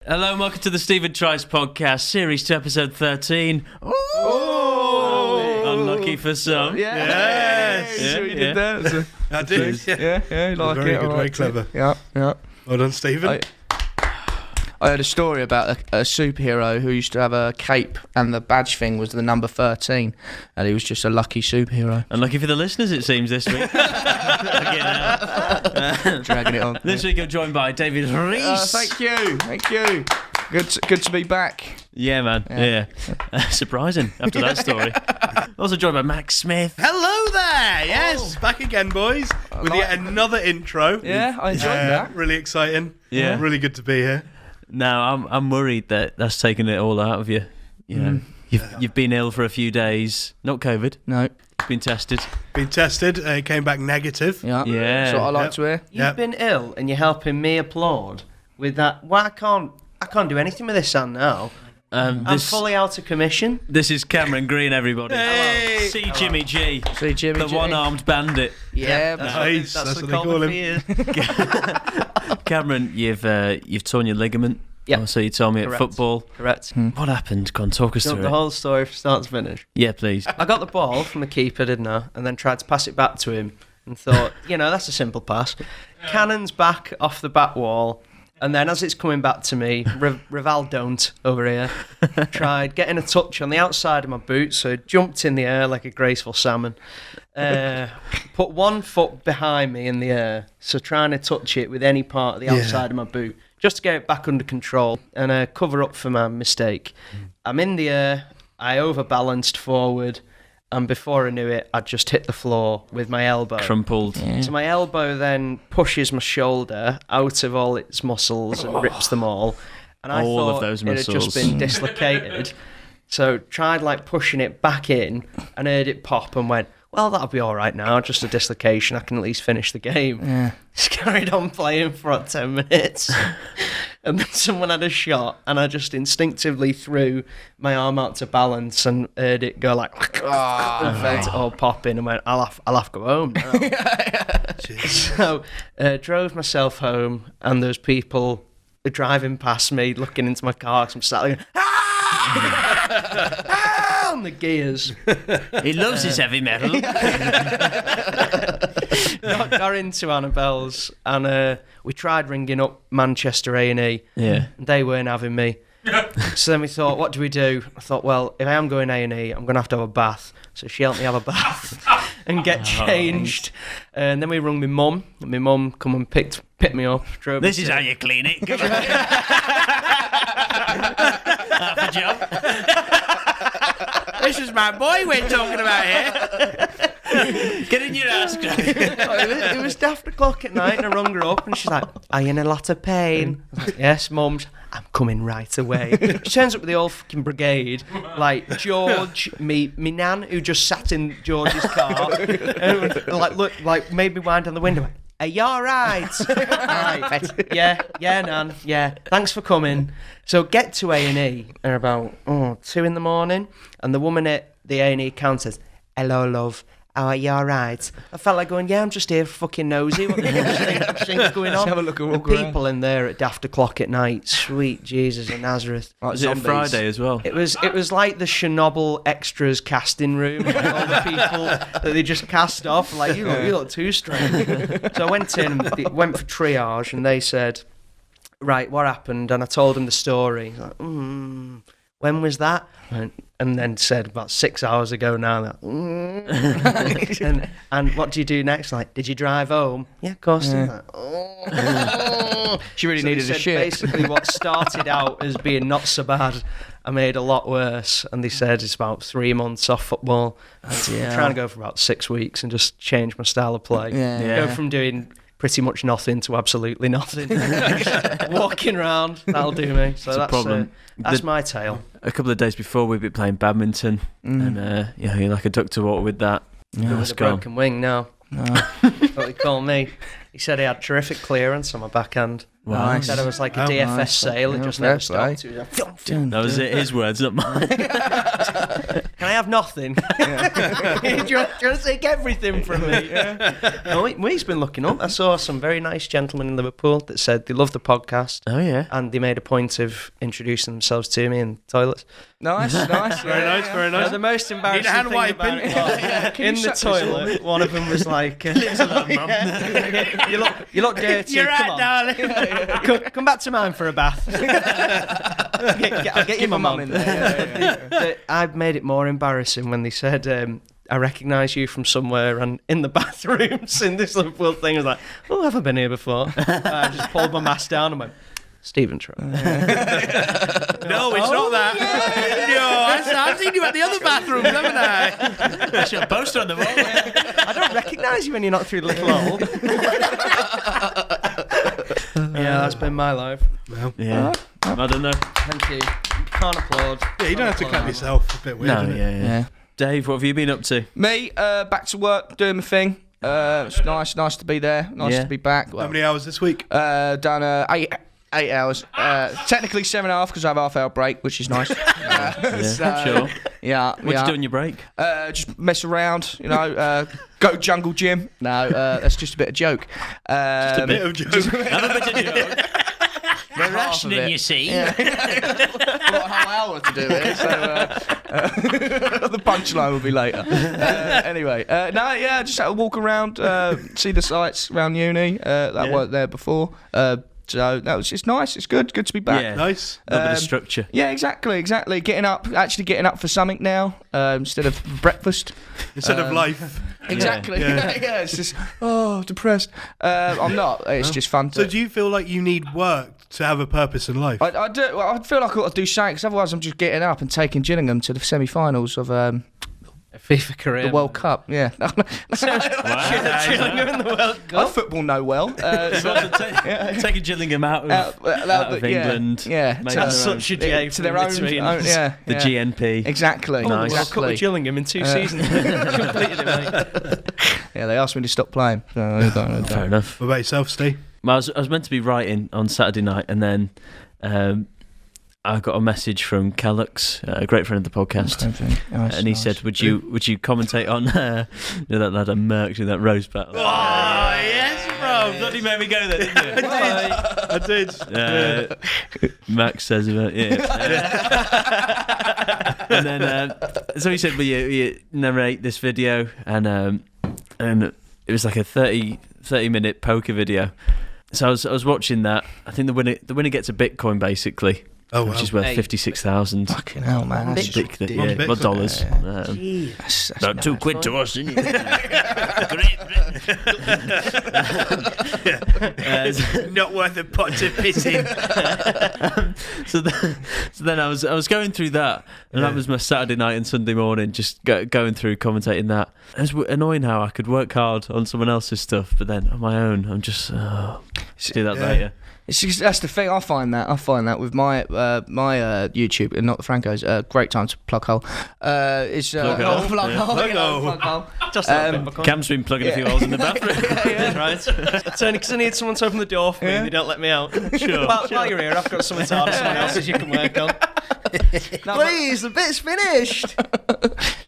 Hello and welcome to the Stephen Tries podcast, series 2, episode 13. Oh! Unlucky for some. Yes! Yeah, We did that. I did. Yeah, you like Very it. good, very clever. Yeah. Well done, Stephen. I heard a story about a superhero who used to have a cape and the badge thing was the number 13 and he was just a lucky superhero. Unlucky for the listeners, it seems, this week. Dragging it on. This week I'm joined by David Rees. Thank you. Good to be back. Yeah, man. Yeah. Surprising after that story. Also joined by Max Smith. Hello there. Yes, back again, boys, with yet another intro. Yeah, I enjoyed that. Really exciting. Yeah. Really good to be here. Now, I'm worried that that's taken it all out of you. You know, you've been ill for a few days. Not COVID. No. Been tested. Been tested. Came back negative. Yeah. Yeah. That's what I like to hear. You've been ill and you're helping me applaud with that. Well, I can't do anything with this hand now. I'm fully out of commission. This is Cameron Green, everybody. Hey! See Jimmy G. See Jimmy The G. one-armed bandit. Yeah, Nice. That's what they call him. Cameron, you've torn your ligament. Yep. Oh, so you told me Correct. at football. Correct. What happened? Go on, talk us through The it. whole story from start to finish. Yeah, please. I got the ball from the keeper, didn't I? And then tried to pass it back to him and thought, that's a simple pass. Cannon's back off the back wall. And then as it's coming back to me, Rivaldon't over here, tried getting a touch on the outside of my boot, so it jumped in the air like a graceful salmon. Put one foot behind me in the air, so trying to touch it with any part of the outside of my boot, just to get it back under control and cover up for my mistake. I'm in the air, I overbalanced forward, and before I knew it, I'd just hit the floor with my elbow. Crumpled. Yeah. So my elbow then pushes my shoulder out of all its muscles and rips them all. And I All of thought those it had just muscles. been dislocated. So tried pushing it back in and heard it pop and went, well, that'll be all right now. Just a dislocation. I can at least finish the game. Yeah. Just carried on playing for about 10 minutes. And then someone had a shot and I just instinctively threw my arm out to balance and heard it go like, and felt it all pop in and went, I'll have to go home now. So drove myself home and those people driving past me looking into my car because I'm sat there going, on the gears. He loves his heavy metal. Got into Annabelle's and we tried ringing up Manchester A&E. Yeah. And they weren't having me. So then we thought, what do we do? I thought, well, if I am going A&E, I'm going to have a bath. So she helped me have a bath and get changed. And then we rung my mum. And my mum come and picked me up. Drove This me is to- how you clean it. Come on. Half a job. This is my boy we're talking about here. Get in your ass, Craig. It was after o'clock at night and I rung her up and she's like, are you in a lot of pain? I was like, yes, Mum. I'm coming right away. She turns up with the whole fucking brigade, like George, me nan, who just sat in George's car, and look, made me wind down the window. Are you all right? Right. Yeah, Nan. Yeah. Thanks for coming. So get to A&E at about 2 in the morning, and the woman at the A&E counter says, hello, love. Oh, are you all right? I felt like going, yeah, I'm just here fucking nosy. What do you think's going on? Have a look and The walk around. people in there at daft o'clock at night, sweet Jesus of Nazareth. Was it a Zombies. Friday as well? It was like the Chernobyl extras casting room. Like all the people that they just cast off. Like, you look too strange. So I went in and went for triage, and they said, right, what happened? And I told them the story. Like, when was that? And then said about 6 hours ago now. Like, and what do you do next? Like, did you drive home? Yeah, of course. Yeah. Like, She really so they needed a said shit. Basically, what started out as being not so bad, I made a lot worse. And they said it's about 3 months off football. I'm trying to go for about 6 weeks and just change my style of play. Yeah. Go from doing pretty much nothing to absolutely nothing. Walking around, that'll do me. So It's a that's problem. that's my tale. A couple of days before we'd been playing badminton, and you're like a duck to water with that. Yeah. With That's a gone. broken wing now. No. That's what he called me. He said he had terrific clearance on my backhand. Nice. Said I was like a Oh, DFS nice. sale. It Yeah, just fair never play. stopped. He was like, That was his words, not mine. can I have nothing? Do you want to take everything from me? No, he's been looking up. I saw some very nice gentlemen in Liverpool that said they love the podcast. Oh yeah. And they made a point of introducing themselves to me in toilets. Nice. Very nice, very nice. The most embarrassing hand thing wiping? about it was, in the toilet, one of them was like, you look dirty. You're Come right, on. darling. Come back to mine for a bath. I'll get you my mum in there. I've made it more embarrassing when they said, I recognise you from somewhere, and in the bathrooms in this Liverpool thing, I was like, oh, have I been here before? I just pulled my mask down and went, Stephen Troy. No, it's not that. No, I've seen you at the other bathrooms, haven't I? That's your poster on the wall. I don't recognise you when you're not through the little hole. Yeah, that's been my life. Yeah. I don't know. Thank you. Can't applaud. Yeah, you don't have to clap yourself. A bit weird, No, isn't it? yeah. Dave, what have you been up to? Me, back to work, doing my thing. It's nice to be there. Nice Yeah. to be back. How many hours this week? Done 8 hours. Technically 7.5 because I have a half-hour break, which is nice. Sure. Yeah. What do you do on your break? Just mess around, go jungle gym. No, that's just a bit of joke. Just a Bit of joke. Have a bit of joke. We're Half of rationing, it. you see. I've got a whole hour to do it, so the punchline will be later. Anyway, just had to walk around, see the sights around uni. That weren't there before. So that was just nice. It's good to be back. Yeah. Nice. A little bit of structure. Yeah, exactly. Getting up for something now instead of breakfast. Instead of life. Exactly. Yeah. Yeah, it's just depressed. I'm not. It's just fun. So do you feel like you need work to have a purpose in life? I do. Well, I feel like I've got to do something because otherwise I'm just getting up and taking Gillingham to the semi-finals of A FIFA career. the World Cup. Yeah. Gillingham in the World I Cup. football know well. Taking Gillingham out of England. Yeah. Maybe To, That's such a J to their own. Yeah. The GNP. Exactly. Oh, Nice. World Cup with Gillingham in 2 seasons. Completed it, mate. Yeah, they asked me to stop playing. So I don't. Fair enough. What about yourself, Steve? Well, I was meant to be writing on Saturday night, and then I got a message from Callux, a great friend of the podcast, and he said, "Would you commentate on that lad at Merck in that roast battle?" Oh, yes, bro. Bloody made me go there, didn't you? I did. Max says about and then so he said, "Will you narrate this video?" And it was like a 30-minute poker video. So I was watching that. I think the winner gets a Bitcoin basically. Oh, wow. Which is worth 56,000. Fucking hell, man. That's Ridiculous. One Yeah, Bitcoin. well, dollars. that's About £2 to us, isn't it? Not worth a pot to piss in. So then I was going through that, and that was my Saturday night and Sunday morning, just going through commentating that. It's annoying how I could work hard on someone else's stuff, but then on my own, I'm just do that later. It's just, that's the thing. I find that with my YouTube and not the Franco's. Great time to plug hole. It's Plug hole. plug Yeah. hole. Plug you know, hole. plug hole. Just a bit of a Cam's been plugging a few holes in the bathroom. Right. It's only because I need someone to open the door for me and they don't let me out. Sure. While you're here, I've got something to add someone else's you can work on. Please, the bit's finished.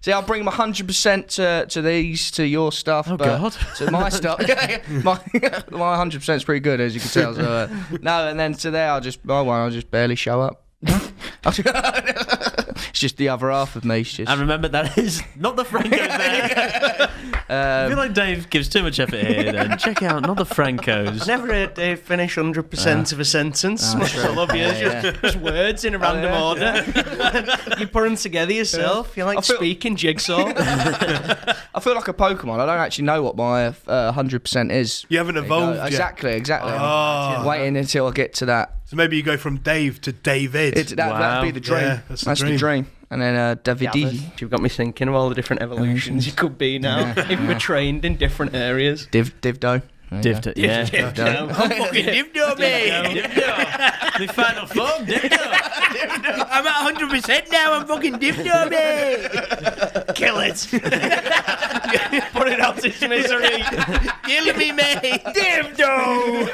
See, I'll bring my 100% to these, to your stuff. Oh, but God. to my stuff. my 100% is pretty good, as you can tell. So, no, and then to there, I'll just barely show up. It's just the other half of me. It's just, And remember, that is not the Francos there. I feel like Dave gives too much effort here. Then check out not the Francos. Never heard Dave finish 100% of a sentence. Much as I love you. Just words in a random order. You put them together yourself. You're like speaking jigsaw. I feel like a Pokemon. I don't actually know what my 100% is. You haven't evolved yet. Exactly. Oh. Waiting until I get to that. So maybe you go from Dave to David. That'd be the dream. Yeah, that's the the dream. And then David. You've got me thinking of all the different evolutions you could be now if we're trained in different areas. Divdo. Divdo, yeah. Divdo. I'm fucking Divdo, mate. The final form, Divdo. I'm at 100% now. I'm fucking Divdo, mate. Kill it. Put it out to misery. Kill me, mate. Divdo.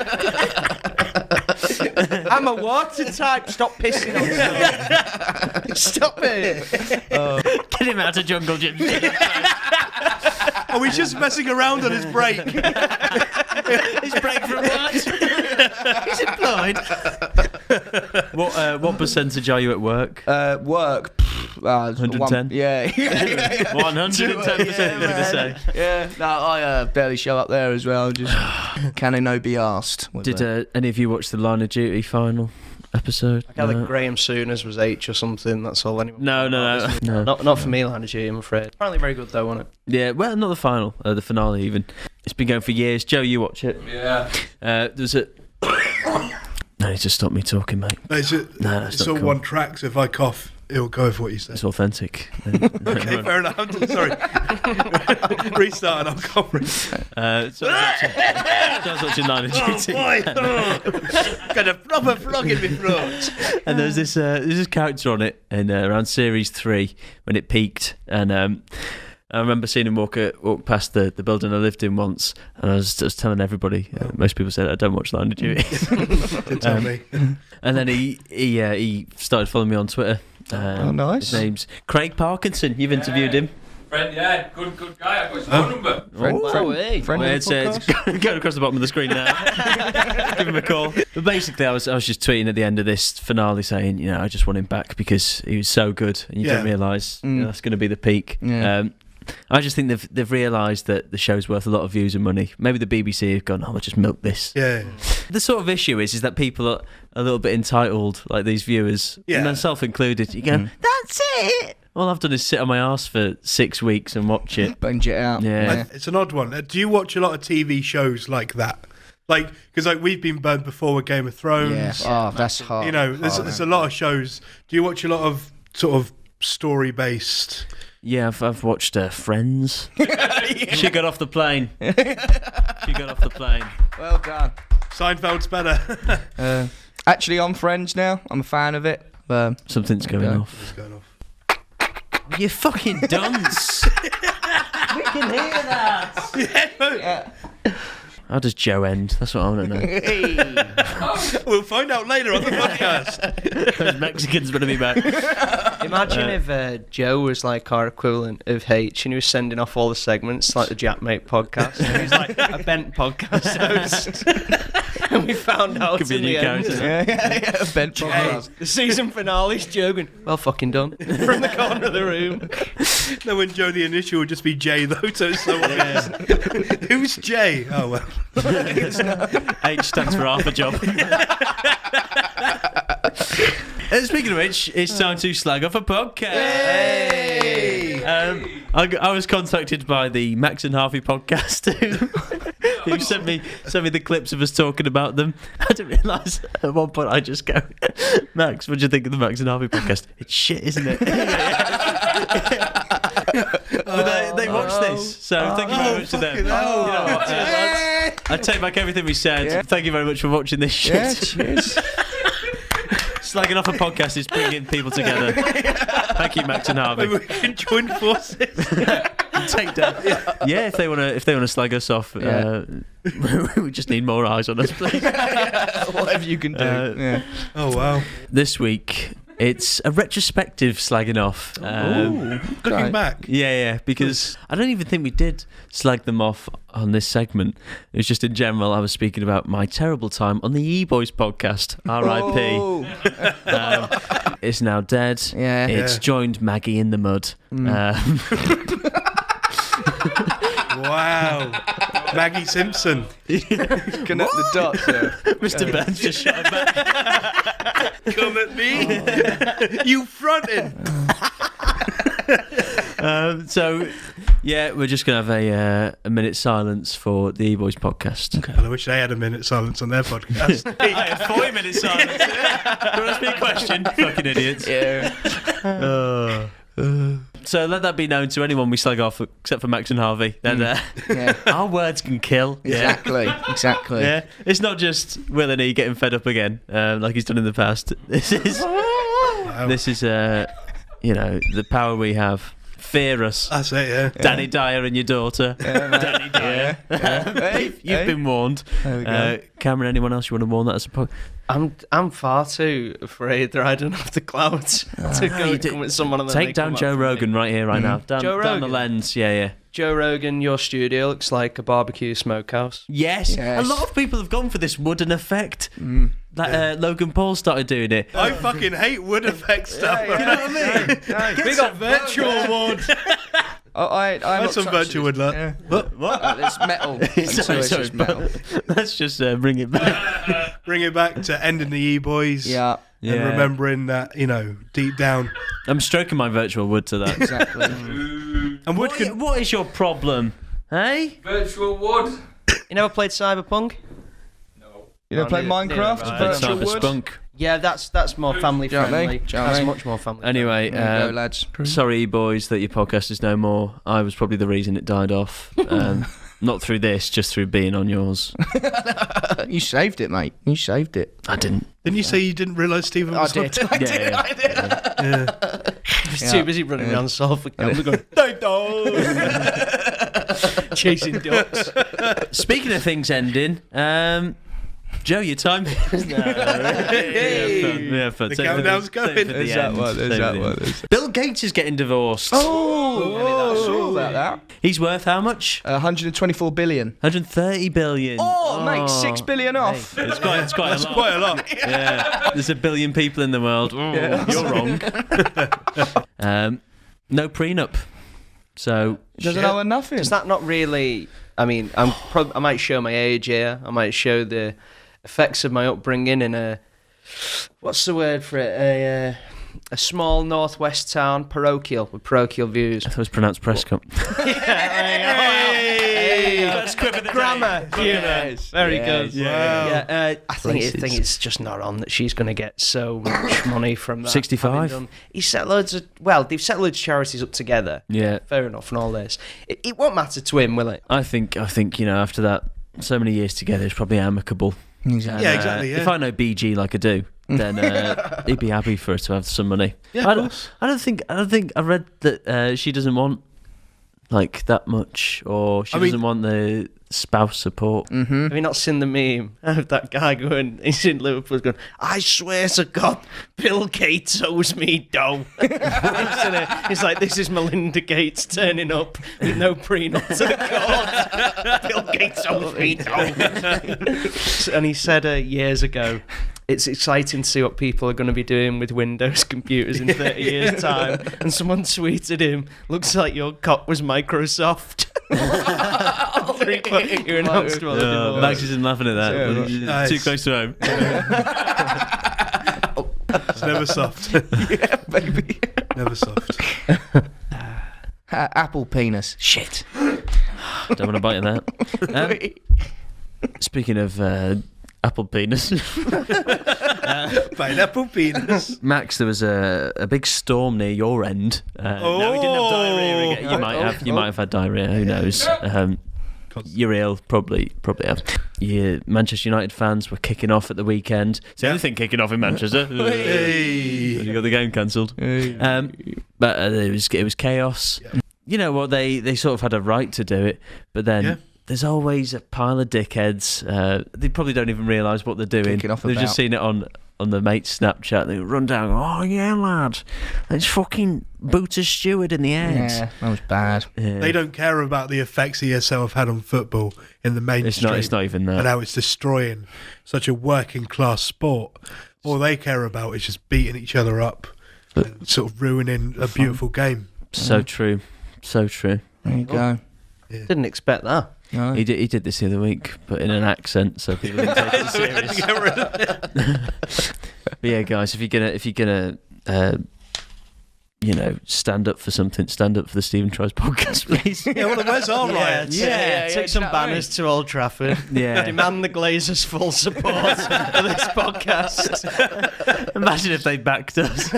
I'm a watertight. Stop pissing on yourself. Stop it. Get him out of jungle gym. Oh, he's just messing around on his break. His break from what? He's employed. What percentage are you at work? Work. 110? Yeah. 110%, you're going to say. Yeah. No, I barely show up there as well. Just can I no be asked? Did any of you watch the Line of Duty final episode? I gather Graham Souness was H or something. That's all anyone. No. Not for me, Line of Duty, I'm afraid. Apparently very good though, wasn't it? Yeah, well, not the final, the finale even. It's been going for years. Joe, you watch it? Yeah. There's a... No, just stop me talking, mate. No, it's all cool. one track, so if I cough, it'll go with what you say. It's authentic. Okay, fair enough. Sorry. Restart and I'll come. So I was watching Line of Duty. Got a proper frog in my throat. And there's this character on it in around series 3 when it peaked, and I remember seeing him walk past the building I lived in once, and I was telling everybody. Most people said I don't watch Line of Duty. Didn't tell me. And then he started following me on Twitter. Oh, nice. His name's Craig Parkinson. You've interviewed him. Friend, yeah, good guy. I've got his phone number. Friend Well, of the it's podcast? going across the bottom of the screen now. Give him a call. But basically, I was just tweeting at the end of this finale saying, I just want him back because he was so good, and you don't realise that's going to be the peak. Yeah. I just think they've realised that the show's worth a lot of views and money. Maybe the BBC have gone, we'll just milk this. Yeah. The sort of issue is that people are a little bit entitled, like these viewers, and myself included. You go, that's it. All I've done is sit on my arse for 6 weeks and watch it. Binge it out. Yeah. It's an odd one. Do you watch a lot of TV shows like that? Because we've been burned before with Game of Thrones. Yeah. Oh, that's hard. There's a lot of shows. Do you watch a lot of sort of story-based... Yeah, I've watched Friends. She got off the plane. Well done. Seinfeld's better. Actually, on Friends now. I'm a fan of it. Something's going off. What's going on? You fucking dunce. We can hear that. Yeah. How does Joe end? That's what I want to know. We'll find out later on the podcast. Those Mexicans better be back. Imagine if Joe was like our equivalent of H and he was sending off all the segments like the Jackmate podcast. And he was like a bent podcast host. And we found out Could be a in new the end. character. Bent podcast. The season finale's Joe going, well fucking done. From the corner of the room. No, when Joe, the initial would just be J though, so it's so obvious. Who's J? Oh well. H stands for half a job. Speaking of which, it's time to slag off a podcast. Hey! I was contacted by the Max and Harvey podcast who sent me the clips of us talking about them. I didn't realise at one point I just go, Max, what do you think of the Max and Harvey podcast? It's shit, isn't it? But they watched this, so thank you very much to them. I take back everything we said. Yeah. Thank you very much for watching this shit. Yeah, cheers. Slagging off a podcast is bringing people together. Thank you, Max and Harvey. Maybe we can join forces. Take down. Yeah, if they want to slag us off, we just need more eyes on us, please. Whatever you can do. Yeah. Oh wow. This week, it's a retrospective slagging off. Looking back. Yeah, because I don't even think we did slag them off on this segment. It was just in general, I was speaking about my terrible time on the E-Boys podcast, R.I.P. It's now dead. Yeah. It's joined Maggie in the mud. Wow. Maggie Simpson. Connect the dots there. Mr. Burns just shot him back. Come at me. You fronting. So, yeah, we're just going to have a minute's silence for the E-Boys podcast. Well, I wish they had a minute silence on their podcast. I had 40 minutes silence. Do you want to ask me a question? Fucking idiots. Yeah. So let that be known to anyone we slag off, except for Max and Harvey. That our words can kill. Exactly. Yeah, it's not just Will and E getting fed up again, like he's done in the past. This is the power we have Fear us. That's it, yeah. Danny Dyer and your daughter. Danny Dyer. You've been warned. There we go. Cameron, anyone else you want to warn that as a I'm far too afraid riding off the clouds to go and come with someone and then Take they down come Joe up for me. Rogan right here, right now. Down Joe the Rogan? lens. Yeah. Joe Rogan, your studio looks like a barbecue smokehouse. Yes. Yes. A lot of people have gone for this wooden effect. Logan Paul started doing it. I fucking hate wood effect stuff. Yeah, You know what I mean? Big up virtual wood. I'm That's some virtual wood, look. Yeah. What? It's metal. Until it's just metal. Let's just bring it back. Bring it back to ending the E-boys. Yeah, And remembering that, deep down. I'm stroking my virtual wood to that. exactly. And wood can... What is your problem? Hey? Virtual wood. You never played Cyberpunk? No. You don't play neither Minecraft? have I. Virtual wood? Cyberspunk. Yeah, that's more family Do you know what I mean? friendly. Do you know what I That's mean? much more family. Anyway, There you go, lads. sorry, boys, that your podcast is no more. I was probably the reason it died off. Not through this, just through being on yours. You saved it, mate. You saved it. I didn't. Didn't you say you didn't realise Stephen I was did. not- I did. Yeah. I did. He's Yeah. too busy running around Salford Camp going, chasing ducks. Speaking of things ending, Joe, your time. We have fun. The Save countdown's save going. for the There's that end. one. There's Save that for the one. end. Bill Gates is getting divorced. Oh, I saw about that. He's worth how much? 124 billion. 130 billion. Oh, mate, 6 billion off. Hey, it's quite That's a lot. quite a lot. Yeah, there's a billion people in the world. You're wrong. No prenup. So Doesn't owe her nothing. Is that not really? I mean, I might show my age here. I might show the effects of my upbringing in a, what's the word for it? A small northwest town, parochial, with parochial views. it was pronounced Prescott. Grammar, Yes. very Yes. good. Yeah. I think it's just not on that she's going to get so much money from that. 65? He set loads of they've set loads of charities up together. Yeah, Fair enough, and all this. It won't matter to him, will it? I think after that, so many years together, it's probably amicable. Exactly. Yeah, exactly, yeah. If I know BG like I do, then he'd be happy for her to have some money. Yeah, I of don't, course. I don't think I read that she doesn't want like that much, or she doesn't want the spouse support. Mm-hmm. Have you not seen the meme of that guy going? He's in Liverpool going, "I swear to God, Bill Gates owes me dough." He's like, "This is Melinda Gates turning up with no prenup to the court. Bill Gates owes me dough." And he said years ago, it's exciting to see what people are going to be doing with Windows computers in 30 years' time. And someone tweeted him, "Looks like your cock was Microsoft." You're announced while they're divorced. Max isn't laughing at that. Yeah, but right. it's Nice. too close to home. It's never soft. Yeah, baby. Never soft. Apple penis. Shit. Don't want to bite in that. Speaking of apple penis, Pineapple penis. Max, there was a big storm near your end. No, we didn't have diarrhea again. You might have had diarrhea. Who knows? You're ill, probably have. Yeah, Manchester United fans were kicking off at the weekend. It's the only thing kicking off in Manchester. Hey. You got the game cancelled. But it was chaos. Yeah. You know what? They sort of had a right to do it, but then there's always a pile of dickheads. They probably don't even realise what they're doing. Kicking off They've about. just seen it on the mate's Snapchat. They run down. Oh yeah, lad, let's fucking boot a steward in the head. Yeah, that was bad. Yeah. They don't care about the effects ESL have had on football in the mainstream. It's not even that. And how it's destroying such a working class sport. All they care about is just beating each other up and sort of ruining a beautiful game. So true. So true. There you go. Didn't expect that. No. He did this the other week, but in an accent, so people didn't take it serious. But yeah, guys, if you're gonna stand up for something, stand up for the Stephen Tries podcast, please. Yeah, well, where's our riots? Take some banners to Old Trafford. Yeah. Demand the Glazers' full support for this podcast. Imagine if they backed us.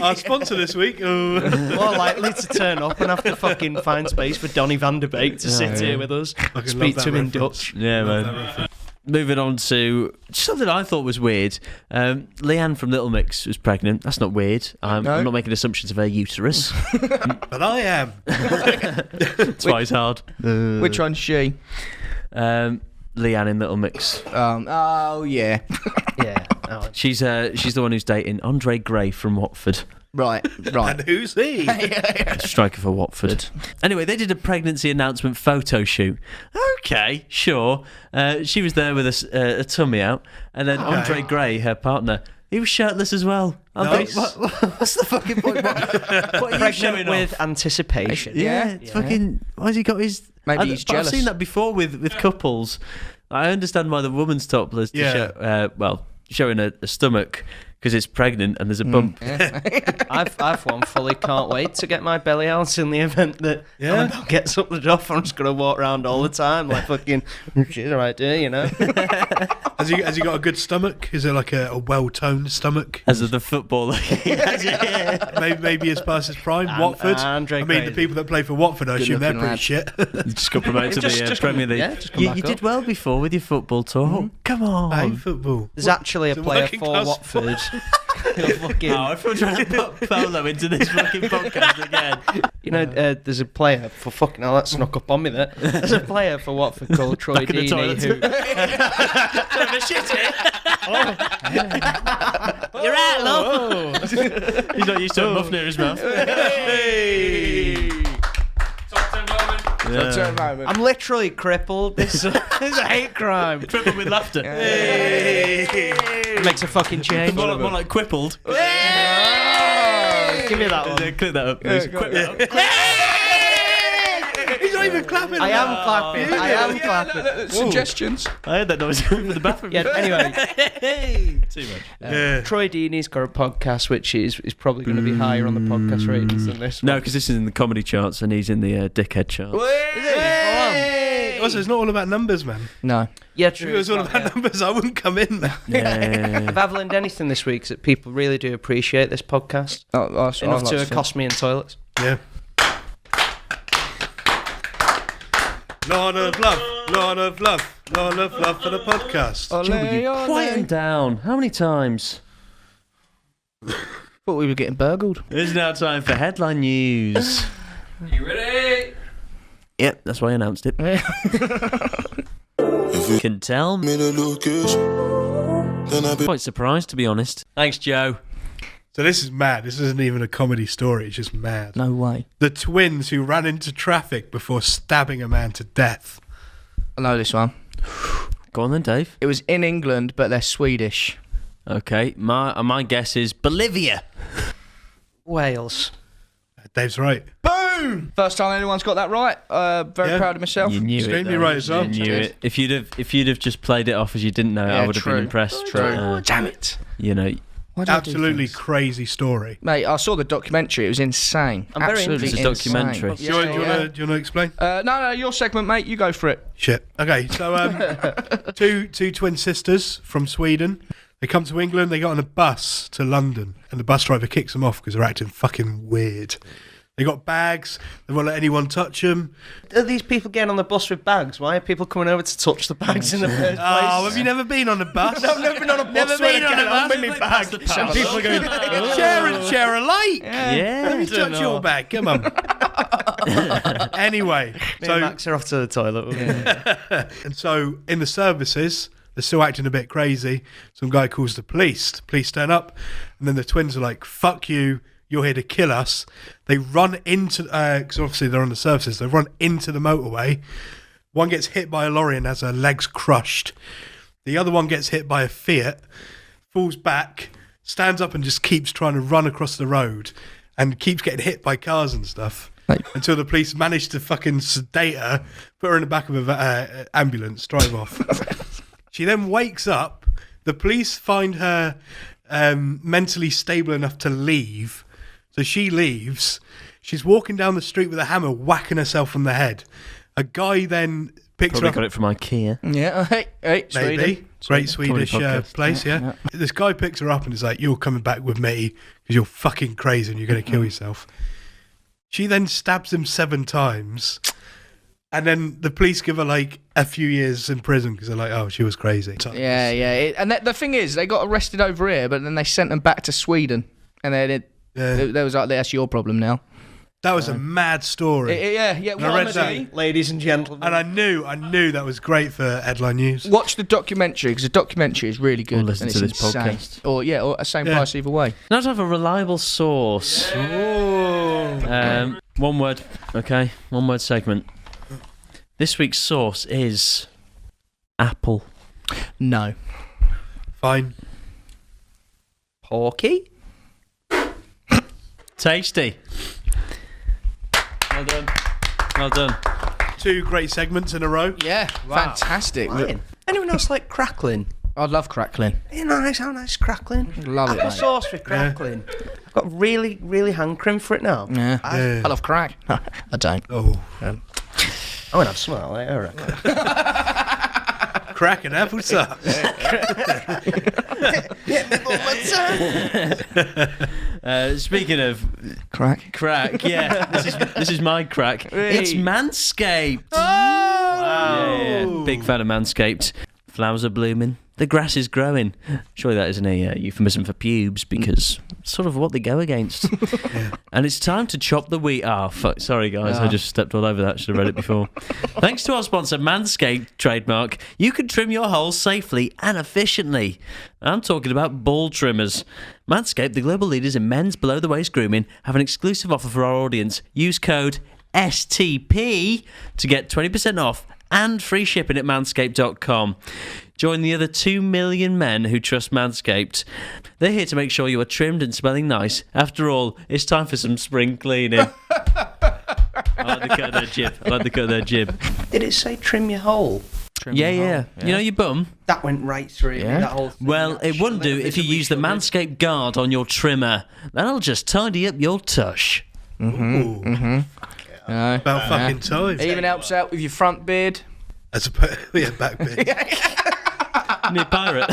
Our sponsor this week. Oh. More likely to turn up and have to fucking find space for Donny van der Beek to sit here with us, fucking speak love to him that in reference. Dutch. Yeah, Love man. that reference. moving on to something I thought was weird. Leanne from Little Mix was pregnant. That's not weird. I'm not making assumptions of her uterus. But I am. Twice hard. Which one's she? Leanne in Little Mix. Oh yeah. Yeah. Oh, She's the one who's dating Andre Gray from Watford. Right. And who's he? Striker for Watford. Anyway, they did a pregnancy announcement photo shoot. Okay, sure. She was there with a tummy out, and then Andre Gray, her partner, he was shirtless as well. Nice. What's the fucking point? What are you showing pregnant with anticipation. Yeah, it's fucking. Why has he got his? Maybe he's but jealous. I've seen that before with couples. I understand why the woman's topless to show, showing a stomach because it's pregnant and there's a bump. I've one fully can't wait to get my belly out in the event that Annabelle gets up the duff. I'm just gonna walk around all the time like fucking she's the right there, you know. Has he got a good stomach? Is it like a well-toned stomach? As of the footballer. maybe as past his prime. Watford. Andre I mean, Gray. the people that play for Watford, I assume they're looking pretty lad. shit. You just got promoted to the Premier League. Yeah, just come you back did up. well before with your football tour. Come on. Hey, football. There's actually a It's a player working for class Watford. Fucking, Oh, if we're trying to put Polo into this fucking podcast again. you know, there's a player for fucking hell, that snuck up on me there. There's a player for Watford called Troy Back in the Deeney toilet. who You're out, love. He's not used to a muff near his mouth. Top 10 moment. I'm literally crippled. This is a hate crime. Triple with laughter. It makes a fucking change. More like quippled. Give me that one. Click that up, please. He's not even clapping. I am clapping. I am clapping. Suggestions. I heard that noise coming from the bathroom. Yeah, anyway, Too much. Yeah. Troy Deeney's got a podcast which is probably going to be higher on the podcast ratings than this one. No, because this is in the comedy charts and he's in the dickhead charts. Also, it's not all about numbers, man. No. Yeah, If true. it was all about numbers, I wouldn't come in, man. Yeah. If I've learned anything this week, is that people really do appreciate this podcast enough to accost me in toilets. Yeah. Lot of love, lot of love, lot of love for the podcast. Quieten down. How many times? Thought we were getting burgled. It's now time for headline news. You ready? Yep, that's why I announced it. Can tell. Quite surprised, to be honest. Thanks, Joe. So this is mad. This isn't even a comedy story. It's just mad. No way. The twins who ran into traffic before stabbing a man to death. I know this one. Go on then, Dave. It was in England, but they're Swedish. Okay, my guess is Bolivia. Wales. Dave's right. Boom! First time anyone's got that right. Very Yeah. proud of myself. You knew Extremely it. right as well. You knew it. If you'd have just played it off as you didn't know, Yeah, I would have true. been impressed. True. But, Damn it. you know, Why do I do Absolutely things? crazy story. Mate, I saw the documentary. It was insane. I'm very Absolutely interested. It's a insane. documentary. Do you want to explain? No, your segment, mate. You go for it. Shit. Okay, so two twin sisters from Sweden. They come to England. They got on a bus to London, and the bus driver kicks them off because they're acting fucking weird. They got bags. They won't let anyone touch them. Are these people getting on the bus with bags? Why are people coming over to touch the bags in the first place? Oh, have you never been on a bus? I've never been on a bus. Never been on a bus with me bag. Some people are going, share alike. yeah. Let me touch your bag. Come on. Anyway, Me and so Max are off to the toilet. and so in the services, they're still acting a bit crazy. Some guy calls the police. The police turn up, and then the twins are like, "Fuck you! You're here to kill us." They run into because obviously they're on the services. They run into the motorway. One gets hit by a lorry and has her legs crushed. The other one gets hit by a Fiat, falls back, stands up and just keeps trying to run across the road and keeps getting hit by cars and stuff. Until the police manage to fucking sedate her, put her in the back of an ambulance, drive off. She then wakes up. The police find her mentally stable enough to leave. So she leaves. She's walking down the street with a hammer, whacking herself on the head. A guy then picks Probably her got up. it from IKEA. Yeah. Hey, Maybe. Sweden. Great Swedish Comedy podcast. place, yeah. This guy picks her up and is like, "You're coming back with me because you're fucking crazy and you're going to kill yourself." She then stabs him 7 times And then the police give her like a few years in prison because they're like, oh, she was crazy. Yeah. And the thing is, they got arrested over here, but then they sent them back to Sweden. And then there was like, that's your problem now. That was a mad story. Yeah. And I read that. Ladies and gentlemen. And I knew that was great for headline news. Watch the documentary, because the documentary is really good. Or listen and to it's this insane. podcast. Or a same price either way. Now to have a reliable source. One word, okay? One word segment. This week's source is Apple. No. Fine. Porky? Tasty. Well done. Well done. 2 great segments in a row. Yeah, fantastic. Anyone else like crackling? I'd love crackling. You know, how nice crackling. Love I've it, got a mate. sauce for crackling. I've got really, really hankering for it now. Yeah. Yeah. I love crack. I don't. Oh. I'm going to have some of that later, I reckon. Crack and apple sauce. Speaking of Crack. yeah, this is my crack. It's Manscaped. Yeah, big fan of Manscaped. Flowers are blooming. The grass is growing. Surely that isn't a euphemism for pubes, because it's sort of what they go against. And it's time to chop the wheat. Fuck. Sorry, guys. I just stepped all over that. Should have read it before. Thanks to our sponsor, Manscaped trademark, you can trim your holes safely and efficiently. I'm talking about ball trimmers. Manscaped, the global leaders in men's below-the-waist grooming, have an exclusive offer for our audience. Use code STP to get 20% off and free shipping at manscaped.com. Join the other 2 million men who trust Manscaped. They're here to make sure you are trimmed and smelling nice. After all, it's time for some spring cleaning. I like the cut of their jib. Did it say trim your hole? Yeah. You know your bum? That went right through me, that whole thing. Well, it wouldn't do if you use the Manscaped Guard on your trimmer. That'll just tidy up your tush. About fucking time. It even helps out with your front beard. As a back bit. Near pirate.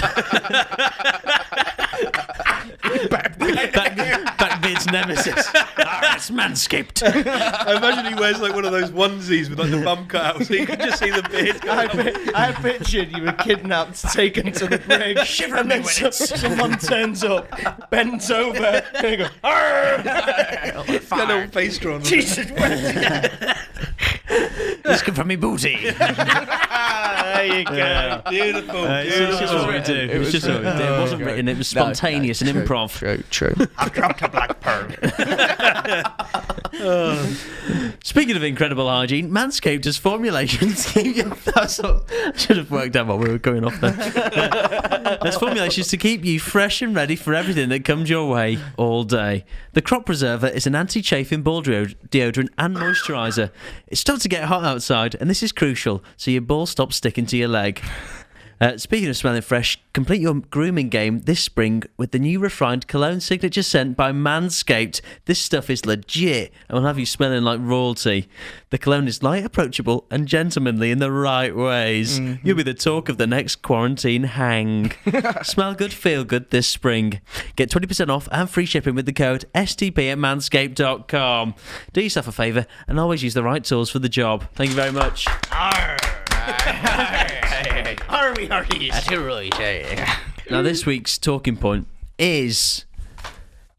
Backbeard's nemesis. It's Manscaped. I imagine he wears like one of those onesies with like the bum cut out, so you can just see the beard. I pictured you were kidnapped, taken to the brig, and then someone turns up, bends over, and you go, Got a little face drawn. Jesus, This come from me booty. there you go. Beautiful. It's just what we do. It's just what we do. It wasn't written. It was spontaneous and improv. True. I've dropped a black pearl. Speaking of incredible hygiene, Manscaped has formulations. I should have worked out what we were going off there. There's formulations to keep you fresh and ready for everything that comes your way all day. The Crop Preserver is an anti-chafing ball deodorant and moisturiser. It's starting to get hot outside, and this is crucial, so your ball stops sticking to your leg. Speaking of smelling fresh, complete your grooming game this spring with the new refined cologne signature scent by Manscaped. This stuff is legit and will have you smelling like royalty. The cologne is light, approachable and gentlemanly in the right ways. Mm-hmm. You'll be the talk of the next quarantine hang. Smell good, feel good this spring. Get 20% off and free shipping with the code STP at manscaped.com. Do yourself a favour and always use the right tools for the job. Thank you very much. Now this week's talking point is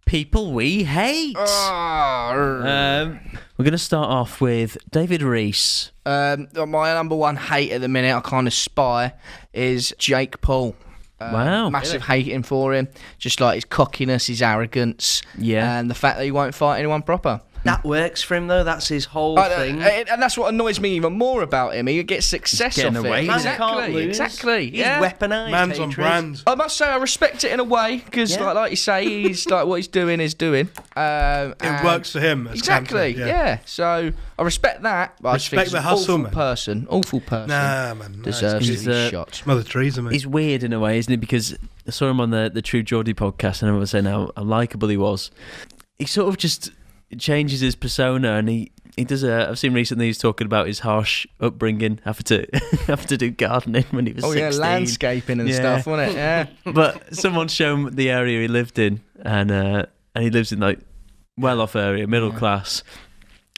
people we hate. We're going to start off with David Reese. My number one hate at the minute, I kind of spy, is Jake Paul. Wow. Massive hating for him. Just like his cockiness, his arrogance, and the fact that he won't fight anyone proper. That works for him, though. That's his whole thing. And that's what annoys me even more about him. He gets success off away. it. Man can't lose. Exactly. He's weaponised. Man's on hatred. brand. I must say I respect it in a way because, like you say, he's like what he's doing is doing. It works for him. As Exactly. content, Yeah. So I respect that. But Respect I just think the he's hustle, an man. awful person. Nah, man. Deserves to He's, be shot. Mother Teresa, mate. He's weird in a way, isn't he? Because I saw him on the True Geordie podcast and everyone was saying how likeable he was. He sort of just changes his persona, and he does I've seen recently he's talking about his harsh upbringing, having to do gardening when he was 16. Landscaping and stuff, wasn't it? Yeah. But someone's shown the area he lived in, and he lives in like well-off area, middle class,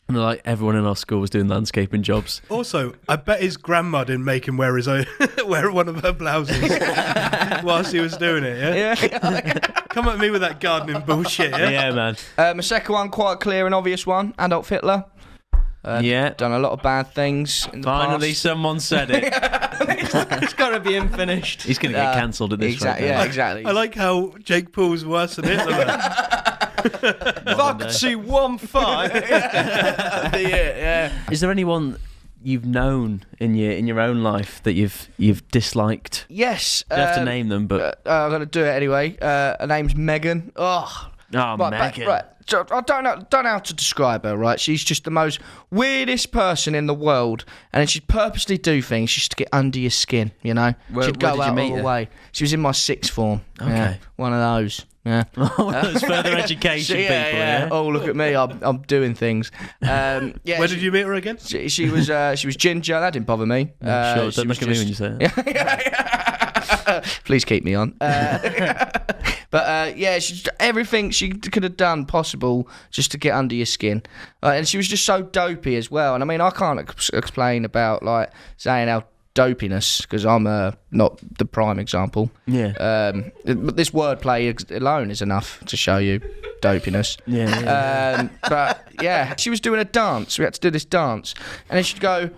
And like everyone in our school was doing landscaping jobs. Also, I bet his grandma didn't make him wear his own, wear one of her blouses whilst he was doing it. Yeah. Come at me with that gardening bullshit. Yeah, Yeah, man. My second one, quite a clear and obvious one. Adolf Hitler. Yeah. Done a lot of bad things in the Finally, past. someone said it. It's got to be unfinished. He's going to get cancelled at this Exactly. rate. Yeah, exactly. I like how Jake Paul's worse than Hitler. If I could see one fight. yeah. Is there anyone you've known in your own life that you've disliked? Yes. You don't have to name them, but I'm gonna do it anyway. Her name's Megan. Oh, Megan. Right. So I don't know how to describe her. Right. She's just the most weirdest person in the world, and she'd purposely do things just to get under your skin. You know. She'd go where did you out meet all the her? way. She was in my sixth form. Okay. Yeah, one of those. Yeah. Those further education people. Yeah. Oh, look at me! I'm doing things. Yeah. Where did you meet her again? She was ginger. That didn't bother me. Sure, she don't was look at me when you say it. Please keep me on. But yeah, she's everything she could have done possible just to get under your skin, and she was just so dopey as well. And I mean, I can't explain about like saying how dopiness because I'm not the prime example. Yeah. But this wordplay alone is enough to show you dopiness. Yeah. But yeah, she was doing a dance. We had to do this dance, and then she'd go.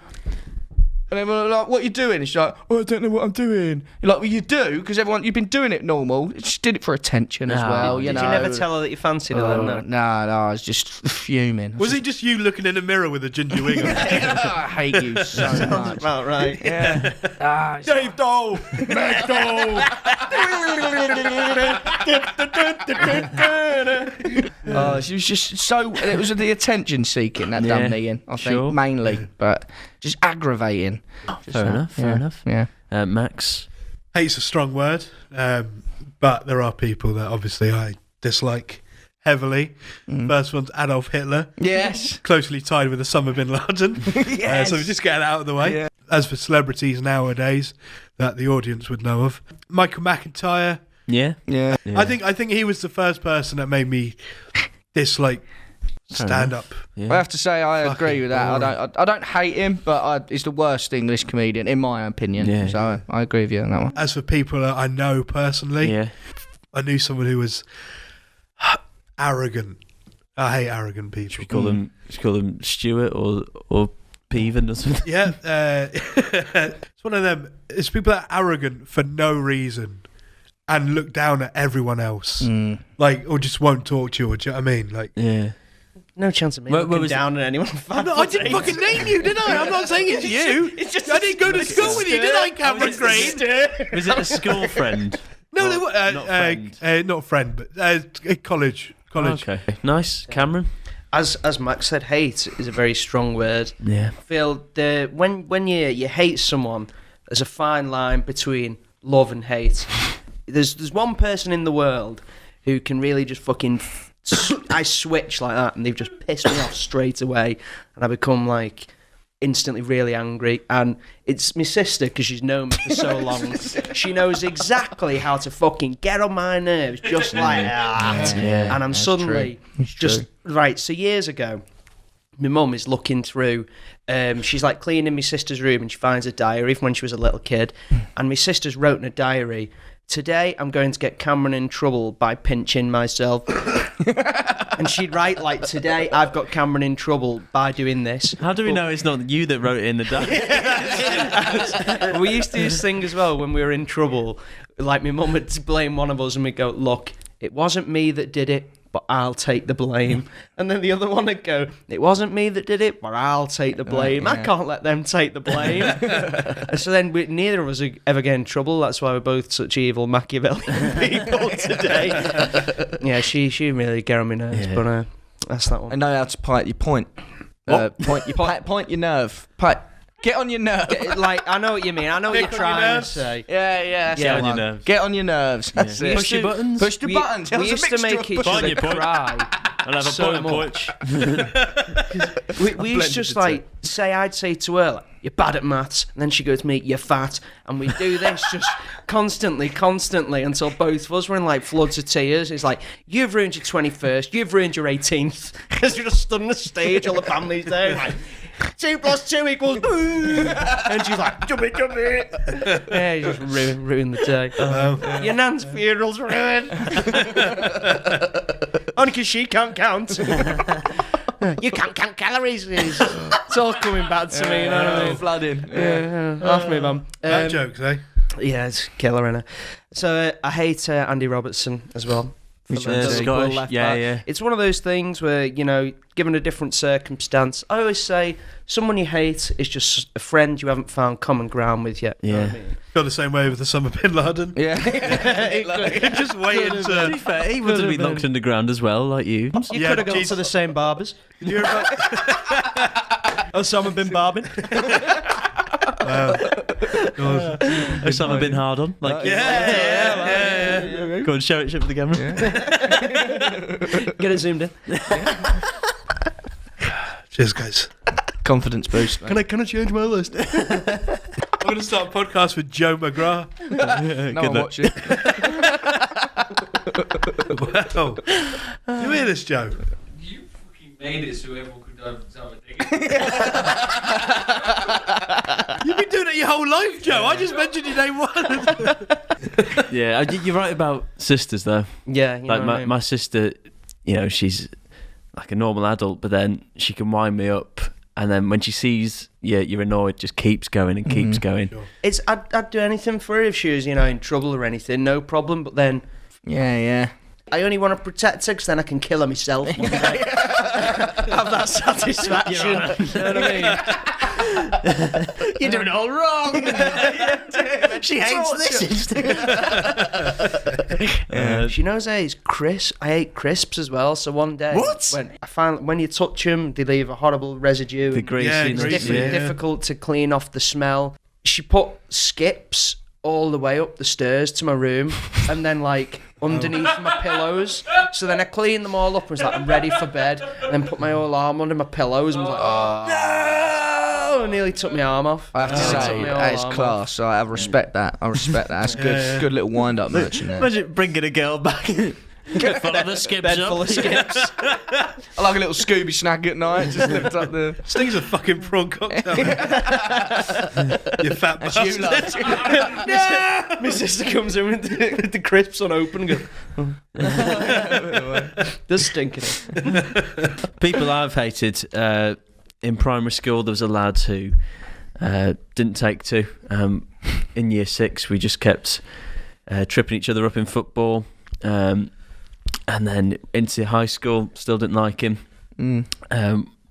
And then we're like, what are you doing? And she's like, oh, I don't know what I'm doing. You're like, well, you do, because you've been doing it normal. She did it for attention as well, you Did know. you never tell her that you fancied her then? No. No, I was just fuming. Was it just you looking in a mirror with a ginger wig on? I hate you so much. About right. Yeah. Dave Dole! Meg Dole! She was just so. It was the attention seeking that Yeah, done me in, I think, sure. mainly. But just aggravating. Fair enough. Yeah. Max. Hate's a strong word, but there are people that obviously I dislike heavily. First one's Adolf Hitler. Yes. Closely tied with Osama bin Laden. Yes. So we just get it out of the way. Yeah. As for celebrities nowadays that the audience would know of, Michael McIntyre. Yeah. Yeah. Yeah. I think he was the first person that made me dislike stand up. Yeah. I have to say I agree Fucking with that. I don't hate him, but he's the worst English comedian in my opinion. Yeah. So I agree with you on that one. As for people that I know personally, Yeah. I knew someone who was arrogant. I hate arrogant people. Should we call them Stuart or Peven or something? Yeah, it's one of them. It's people that are arrogant for no reason and look down at everyone else, like, or just won't talk to you. Or, do you know what I mean? Like, Yeah. No chance of me Where looking was down at anyone. I didn't fucking name you, did I? I'm not saying it's you. I didn't go to school with you, did I, Cameron Green? Was it a school friend? No, they were not friend. not friend, but college. Okay. Nice. Cameron? As Max said, hate is a very strong word. Yeah. I feel when you hate someone, there's a fine line between love and hate. There's one person in the world who can really just fucking I switch like that, and they've just pissed me off straight away, and I become like instantly really angry. And it's my sister, because she's known me for so long. She knows exactly how to fucking get on my nerves, just like that. Yeah, and I'm suddenly just right. So years ago, my mum is looking through. She's like cleaning my sister's room, and she finds a diary from when she was a little kid. And my sister's wrote in a diary, "Today I'm going to get Cameron in trouble by pinching myself." And she'd write like, "Today I've got Cameron in trouble by doing this." How do we know it's not you that wrote it in the diary? We used to do this thing as well when we were in trouble. Like my mum would blame one of us, and we'd go, "Look, it wasn't me that did it, but I'll take the blame." And then the other one would go, "It wasn't me that did it, but I'll take the blame. I can't let them take the blame." And so then neither of us ever get in trouble. That's why we're both such evil Machiavellian people today. Yeah, she really get on my nerves, but that's that one. I know how to point your point. Point your nerve. Get on your nerve. Like, I know what you mean. I know what you're trying to say. Yeah. Get on your nerves. Get on your nerves. That's it. Push your buttons. Push the buttons. We used to make each other cry I'll have a so button much. punch. We used to just like I'd say to her, like, you're bad at maths, and then she goes to me, you're fat, and we do this just constantly until both of us were in like floods of tears. It's like, you've ruined your 21st, you've ruined your 18th, because you're just stood on the stage, all the family's there, like, 2 + 2 = and she's like, jump it. Yeah, you just ruined the day. Your nan's funeral's ruined. Only because she can't count. You can't count calories. It's all coming back to me, you know what I mean? Flooding. Yeah. Off me, man. Bad jokes, eh? Yeah, it's killer, innit? So I hate Andy Robertson as well. Scottish. Yeah. It's one of those things where, you know, given a different circumstance, I always say someone you hate is just a friend you haven't found common ground with yet. Yeah. You know what I mean? Feel the same way with Osama bin Laden. Yeah. Just waiting To to. be fair, he would have been locked underground as well, like you. You Yeah, could have gone geez. to the same barbers. Did you hear about? Osama bin Barbin. God. Osama bin hard on. Like, Yeah. Go on, show it for the camera. Get it zoomed in. Cheers, guys. Confidence boost. Can I change my list? I'm going to start a podcast with Joe McGrath. No one watch it. Wow. You hear this, Joe? You fucking made it so everyone could have a thing. You've been doing it your whole life, Joe. I just mentioned your name once. Yeah, you're right about sisters, though. Yeah, you Like, know what I mean? my sister, you know, she's like a normal adult, but then she can wind me up. And then when she sees you're annoyed, just keeps going and keeps going. Sure. It's I'd do anything for her if she was, you know, in trouble or anything, no problem. But then Yeah. I only want to protect her because then I can kill her myself. Have that satisfaction. You know what I mean? You're doing it all wrong. She hates this. She knows I hate crisps as well. So one day, when you touch them, they leave a horrible residue. The and greasiness. it's greasy, yeah. difficult to clean off the smell. She put skips all the way up the stairs to my room, and then like underneath my pillows. So then I cleaned them all up and was like, I'm ready for bed. And then put my whole arm under my pillows and was like, no! And nearly took my arm off. I have to say, that is class. So I respect that. That's good. Yeah. Good little wind-up merchant there. Imagine bringing a girl back. Full of the skips Bed up. full of skips. I like a little Scooby snack at night. Just lift up the. This thing's a fucking prawn cocktail. You fat bastard. My sister comes in with the crisps unopened and goes, there's stink in it. People I've hated in primary school, there was a lad who didn't take to. In year 6, we just kept tripping each other up in football. And then into high school, still didn't like him.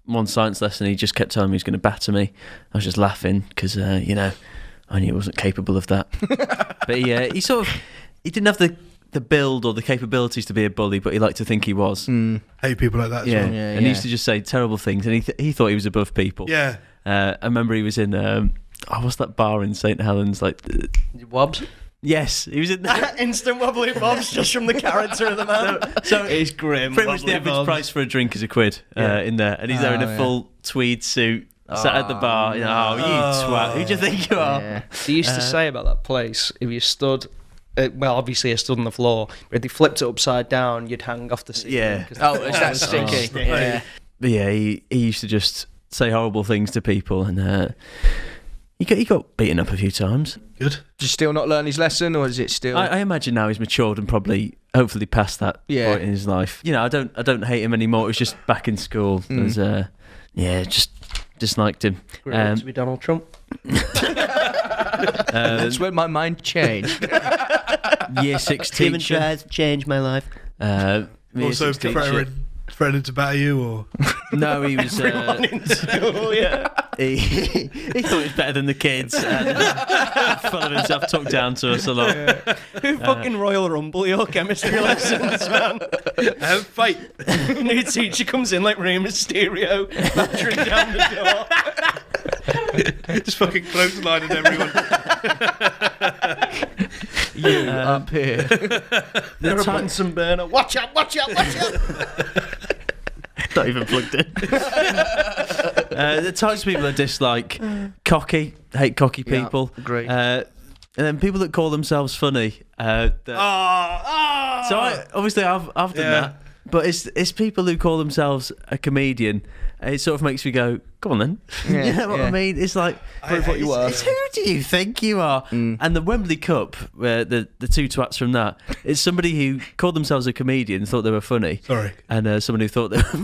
One science lesson, he just kept telling me he was going to batter me. I was just laughing because, you know, I knew he wasn't capable of that. But he didn't have the build or the capabilities to be a bully, but he liked to think he was. Hate people like that as Yeah. well. And he used to just say terrible things, and he thought he was above people. Yeah. I remember he was in, what's that bar in St. Helens? Like, Wobbs? yes, he was in there. Instant wobbly bobs just from the character of the man. So it's grim. pretty much the average price for a drink is £1 in there, and he's there in a full tweed suit, sat at the bar. You know, you twat, who do you think you are? Yeah. They used to say about that place, if you stood, well, obviously I stood on the floor, but if they flipped it upside down, you'd hang off the ceiling. Yeah. 'cause Oh, the is floor that was so stinky? stinky. Yeah. But yeah, he used to just say horrible things to people, and he got beaten up a few times. Good. Did you still not learn his lesson, or is it still? I imagine now he's matured and probably, hopefully, past that point in his life. You know, I don't hate him anymore. It was just back in school. It was, just disliked him. Grew up to be Donald Trump. That's when my mind changed. Year 6 Even teacher. tries to change my life. Year Also 6 teacher. threatening to batter you, or No, he was. School, yeah. He thought he was better than the kids. And, full of himself, talked down to us a lot. Who fucking Royal Rumble your chemistry lessons, man? fight. New teacher comes in like Rey Mysterio, battering down the door. Just fucking clotheslining everyone. You up here. They're a Bunsen burner. Watch out, watch out, watch out. Not even plugged in. The types of people I dislike: cocky, hate cocky people. Agree. And then people that call themselves funny. So obviously I've done that, but it's people who call themselves a comedian. It sort of makes me go, "Come on then." Yeah, You know what I mean? It's like, Prove what you are. it's who do you think you are? And the Wembley Cup, where the two twats from that, it's somebody who called themselves a comedian, thought they were funny. Sorry. And somebody who thought they were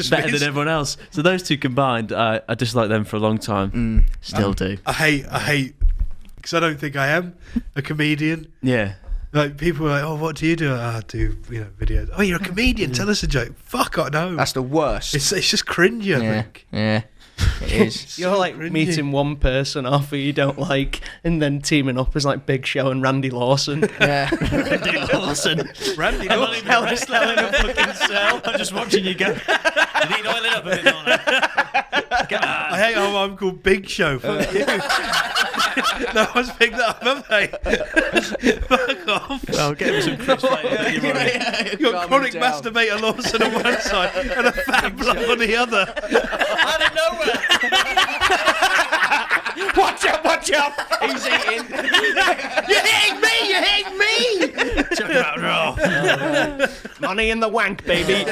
better than everyone else. So those two combined, I dislike them for a long time. Still do. I hate, because I don't think I am a comedian. Yeah. Like, people are like, "Oh, what do you do?" I do, videos. "Oh, you're a comedian. Tell us a joke." Fuck, I know. That's the worst. It's just cringy, I think. Yeah, it is. You're like meeting one person off who you don't like, and then teaming up as like Big Show and Randy Lawson. Yeah. Randy Lawson. Randy I'm not Lawson. even wrestling in a fucking cell. I'm just watching you go. You need oiling up a bit more. Come on. I hate how I'm called Big Show. Fuck you. No one's picked that up, have they? Fuck off. Well, get him some crisps later. You're right. You've got chronic masturbator Lawson on one side and a fat bloke on the other. Out of nowhere. Watch out! He's eating. You're hitting me! Talk about raw. Money in the wank, baby.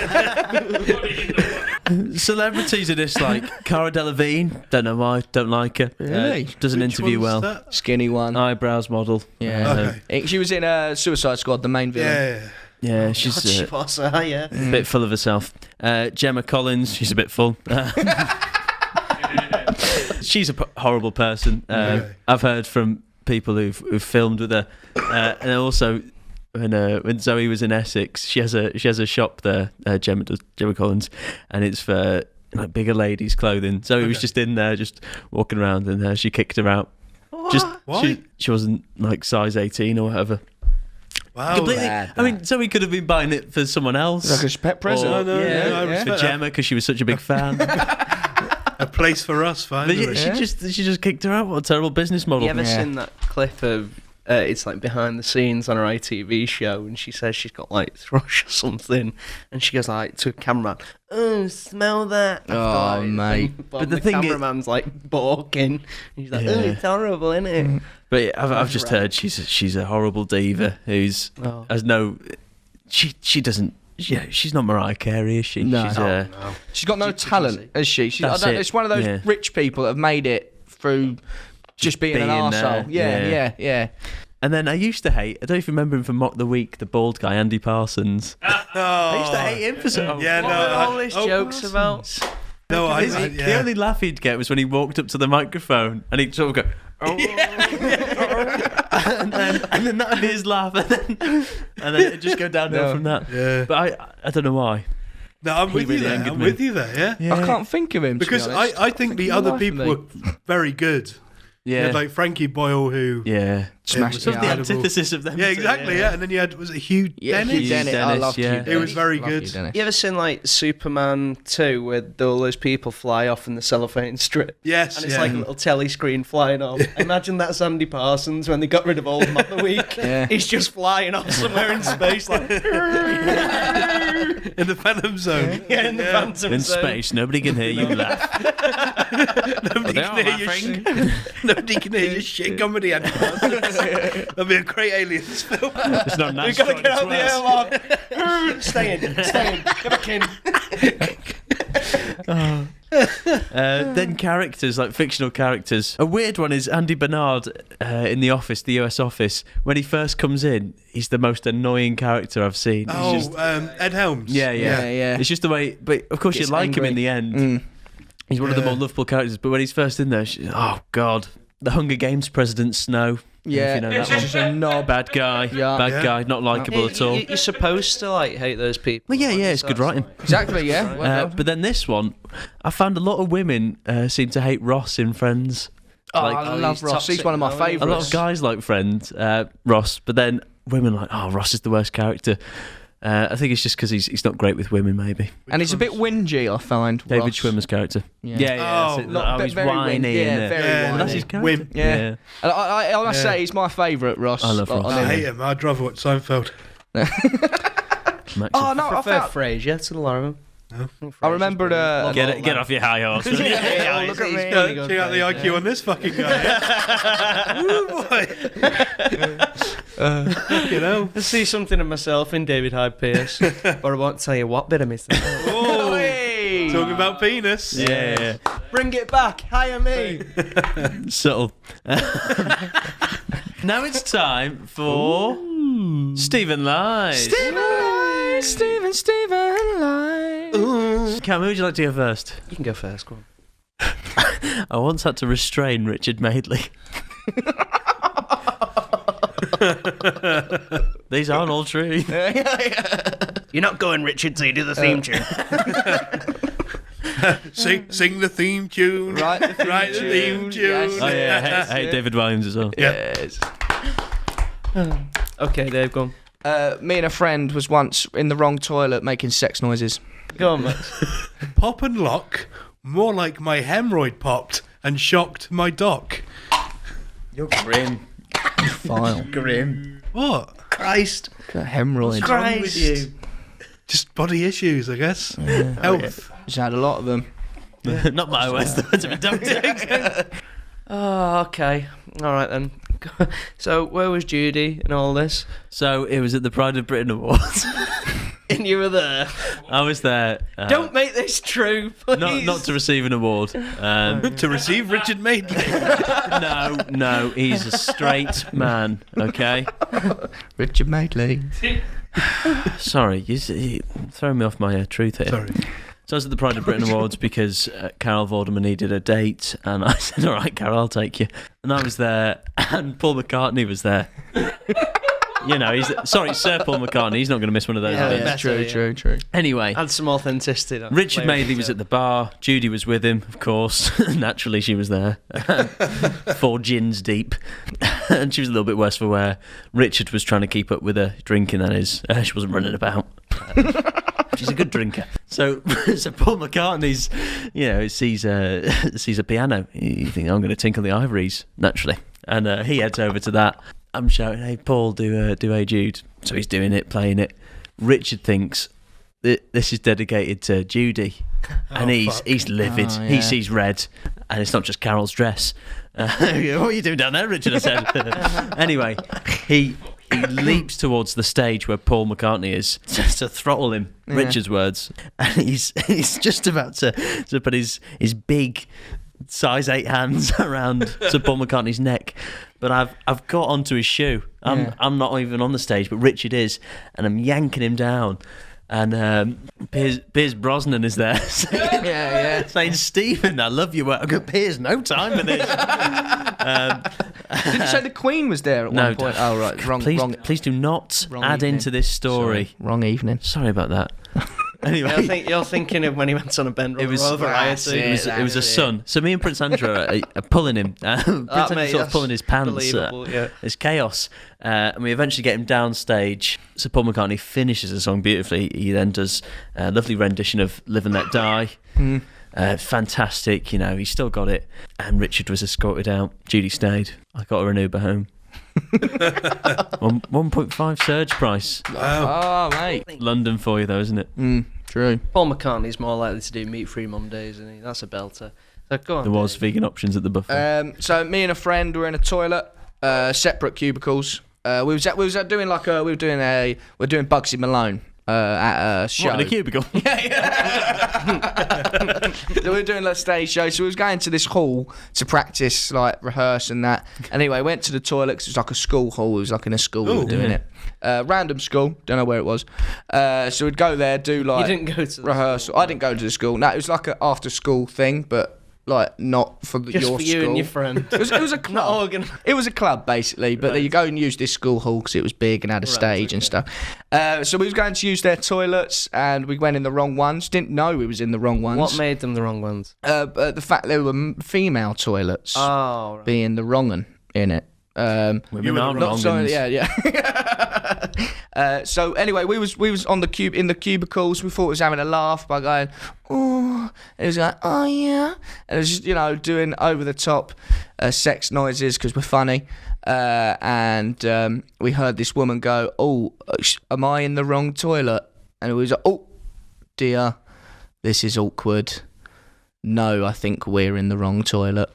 Celebrities are just like Cara Delevingne. Don't know why. Don't like her. Really? Doesn't Which interview one's well. that? Skinny one. Eyebrows model. Yeah. Okay. She was in Suicide Squad, the main villain. Yeah. Yeah, she's She was, yeah. a bit full of herself. Gemma Collins, she's a bit full. She's a horrible person. Okay. I've heard from people who've filmed with her, and also when Zoe was in Essex, she has a shop there. Gemma Collins, and it's for like bigger ladies' clothing. Zoe was just in there, just walking around, and she kicked her out. Just Why? she wasn't like size 18 or whatever. Wow. Completely. bad, I mean, Zoe could have been buying it for someone else. Like a pet present. Or- I know, yeah, I for respect Gemma because she was such a big fan. A place for us, But finally. she just kicked her out. What a terrible business model. You ever Yeah. seen that clip of it's like behind the scenes on her ITV show, and she says she's got like thrush or something, and she goes like to a cameraman, "Oh, smell that!" Oh, After, mate. But the the thing is- cameraman's like balking. And he's like, "Oh, Yeah. it's horrible, isn't it?" But yeah, I've just heard she's a horrible diva who's Oh. has no. She doesn't. Yeah, she's not Mariah Carey, is she? No. She's, She's got no talent, has she? That's it. It's one of those Yeah. rich people that have made it through just being an being there. arsehole. Yeah. And then I used to hate. I don't know if you remember him from Mock the Week, the bald guy, Andy Parsons. I used to hate him for some. Yeah, What no. were all his jokes Parsons. about? No, The only laugh he'd get was when he walked up to the microphone and he'd sort of go, "Oh," and then that'd be his laugh, and then it'd just go downhill from that. Yeah. But I don't know why. No, I'm with really you there. angered I'm me. with you there, yeah. I can't think of him, to be Because honest. I think the For other life of people me. were very good. Yeah, Like Frankie Boyle, who... yeah. Smashed was Sort of the Yeah. incredible. antithesis of them. Yeah, two, exactly, yeah. And then you had, was it Hugh Yeah, Dennis? Hugh Dennis. I Dennis, loved yeah. Hugh He Dennis. was very Loved good. Hugh Dennis. You ever seen like Superman 2 where all those people fly off in the cellophane strip? Yes, And it's yeah. like a little telly screen flying off. Imagine that's Andy Parsons when they got rid of Old Man the Week. Yeah. He's just flying off somewhere in space, like in the Phantom Zone. yeah, in the Phantom In Zone. space, nobody can hear you laugh. Nobody can hear your nobody can hear your shit comedy. That'll be a great aliens film. It's not We've got to get out the airlock. airlock. Stay in. Get back in. Then characters, like fictional characters. A weird one is Andy Bernard in The Office, the US Office. When he first comes in, he's the most annoying character I've seen. He's just- Ed Helms. yeah. Yeah. It's just the way, but of course Gets you like him in angry. the end. Mm. He's one of the Yeah. more lovable characters, but when he's first in there, oh God. The Hunger Games President Snow. Yeah, If you know it's that one. just a knob. Bad guy. Yeah. Bad Yeah. guy. Not likable at all. You're supposed to like hate those people. Well, yeah, it's good writing. Exactly, yeah. Well done. But then this one, I found a lot of women seem to hate Ross in Friends. Oh, like- I he's love Ross. toxic He's one of my now, isn't he? A lot favourites. of guys like Friends, Ross, but then women are like, oh, Ross is the worst character. I think it's just because he's not great with women, maybe. And he's a bit whingy, I find. David Ross. Schwimmer's character. Yeah. That's Oh, it. not- He's very whiny. whiny, yeah, and, very Yeah, whiny. that's his character. Wimp. Yeah. And I must Yeah. say, he's my favourite, Ross. I love Ross. on I it. hate him. I'd rather watch Seinfeld. Max Oh, is- no, I I prefer found... Frasier to a lot of them. I remember Get off your high horse. will you? Yeah, look at me. Check out the IQ on this fucking guy. Woo, boy. You know. I see something of myself in David Hyde Pierce, but I won't tell you what bit of myself. Oh, talking about penis. Yeah. Bring it back, hire me. Subtle. Now it's time for Stephen Lies. Stephen Lies. Cam, who would you like to go first? You can go first, go on. I once had to restrain Richard Madeley. These aren't all true. You're not going, Richard, so you do the theme tune. Sing the theme tune. Right, the theme tune. Yes. Oh yeah, hey, David Williams as well. Yes. Okay, Dave, go on. Me and a friend was once in the wrong toilet making sex noises. Go on, Matt. Pop and lock. More like my hemorrhoid popped and shocked my doc. You're grim. File. Grim. What? Christ. Hemorrhoids. What's wrong with you? Just body issues, I guess. Health. Just had a lot of them. Not my worst. That's a bit dumpty. Oh, okay. All right, then. So, where was Judy and all this? So it was at the Pride of Britain Awards. And you were there. I was there. Don't make this true, please. Not to receive an award. To receive Richard Madeley. No, he's a straight man. Okay. Richard Madeley. Sorry, you throw me off my truth here. Sorry. So I was at the Pride of Britain Awards because Carol Vorderman needed a date, and I said, "All right, Carol, I'll take you." And I was there, and Paul McCartney was there. You know, Sir Paul McCartney. He's not going to miss one of those. Yeah, bits. That's true. Anyway, Had some authenticity. That Richard way of Madeley was at the bar. Judy was with him, of course. Naturally, she was there. 4 gins deep. And she was a little bit worse for wear. Richard was trying to keep up with her drinking, that is. She wasn't running about. She's a good drinker. So Paul McCartney's, sees a piano. You think, I'm going to tinkle the ivories, naturally. And he heads over to that. I'm shouting, "Hey, Paul, do Hey Jude." So he's doing it, playing it. Richard thinks this is dedicated to Judy. And he's livid. Oh, yeah. He sees red. And it's not just Carol's dress. What are you doing down there, Richard? I said. Anyway, he leaps towards the stage where Paul McCartney is to throttle him. Yeah. Richard's words. And he's just about to put his big size 8 hands around Sir Paul McCartney's neck, but I've got onto his shoe. I'm not even on the stage, but Richard is, and I'm yanking him down. And Piers Brosnan is there saying, "Stephen, I love your work." I go, "Piers, no time for this." Did you say the Queen was there at one point? Oh, right. Please do not add evening. into this story. Sorry, wrong evening. Sorry about that. Anyway, you're thinking of when he went on a bend. it was a son. So me and Prince Andrew are pulling him. Prince Andrew's sort of pulling his pants. It's chaos. And we eventually get him downstage. So Paul McCartney finishes the song beautifully. He then does a lovely rendition of "Live and Let Die." Fantastic. He still got it. And Richard was escorted out. Judy stayed. I got her an Uber home. 1.5 surge price. Oh, mate. London for you though, isn't it? True. Paul McCartney's more likely to do meat-free Mondays, isn't he? That's a belter. So go on. There was vegan options at the buffet. So me and a friend were in a toilet, separate cubicles. We were doing Bugsy Malone at a show. What, in a cubicle? We were doing a stage show, so we was going to this hall to practice, rehearse and that. Anyway, went to the toilet 'cause it was like a school hall. It was like in a school we were doing it. Random school, don't know where it was. So we'd go there, do You didn't go to the rehearsal. I didn't go to the school. No, it was like an after school thing, but not for Just your for school. you and your friend. It was a club. It was a club basically, but you go and use this school hall because it was big and had a stage and stuff. So we was going to use their toilets and we went in the wrong ones. Didn't know we was in the wrong ones. What made them the wrong ones? But the fact they were female toilets Oh, right. being the wrong one in it. Women are wrong. Yeah. So anyway, we was on in the cubicles. We thought we was having a laugh by going, "Oh," and it was like, "Oh yeah," and it was just doing over the top sex noises because we're funny. And we heard this woman go, "Oh, am I in the wrong toilet?" And we was like, "Oh dear." this is awkward. No, I think we're in the wrong toilet.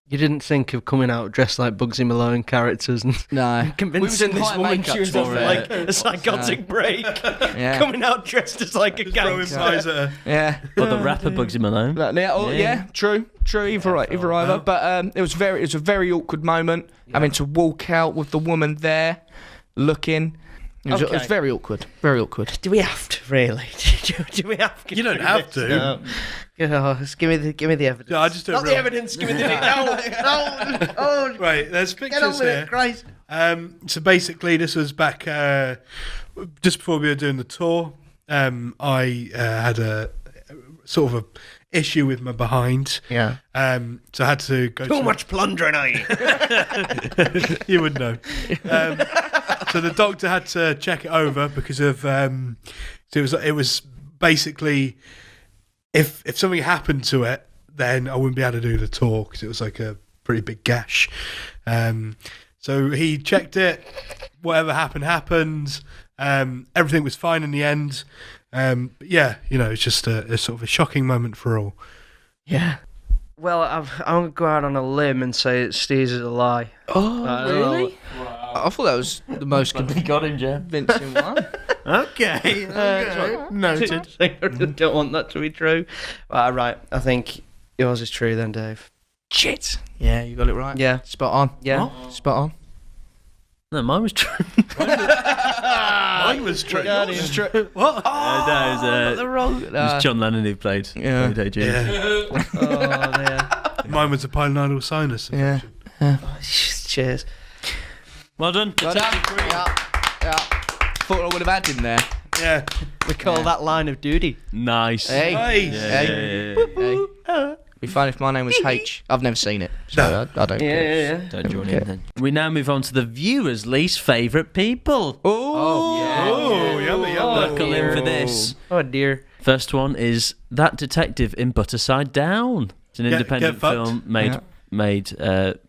You didn't think of coming out dressed like Bugsy Malone characters and No. convincing this woman she was having like a psychotic break. Yeah. Coming out dressed as like a Throwing gangster. pies at her. Yeah. Or the rapper Bugsy Malone. Yeah, true. Either either. But it was a very awkward moment. Having to walk out with the woman there, looking. It was very awkward. Very awkward. Do we have to really? Do we have to? You don't have to. No. Just give me the evidence. Yeah, I just don't Not the evidence. Give me the no. Right, there's Get on pictures with here. it, Christ. So basically, this was back just before we were doing the tour. I had a sort of a issue with my behind. Yeah. So I had to go. Too much plundering, are you? You would know. So the doctor had to check it over because of. So it was basically if something happened to it, then I wouldn't be able to do the tour because it was like a pretty big gash. So he checked it. Whatever happened. Everything was fine in the end. But yeah, it's just a sort of a shocking moment for all. Yeah. Well, I'm going to go out on a limb and say that Steve's is a lie. Oh, really? I thought that was the most Got him, Jeff. convincing one. Okay. Noted. I don't want that to be true. Right, I think yours is true then, Dave. Shit. Yeah, you got it right. Yeah. Spot on. Yeah. What? Spot on. No, mine was true. Mine was true. Yours is true. What? No, it was John Lennon who played. Yeah. Hey Jude. Yeah. Oh, yeah. Mine was a pilonidal sinus. Yeah. Cheers. Well done. Well done. Yeah. Thought I would have had him there. Yeah. We call that line of duty. Nice. Hey. Nice. Hey. Yeah. Hey. Be fine if my name was H. I've never seen it, so I don't care. Yeah. Don't join in then. We now move on to the viewers' least favourite people. Oh, yummy. Buckle in for this. Oh, dear. First one is That Detective in Butterside Down. It's an independent get fucked. film made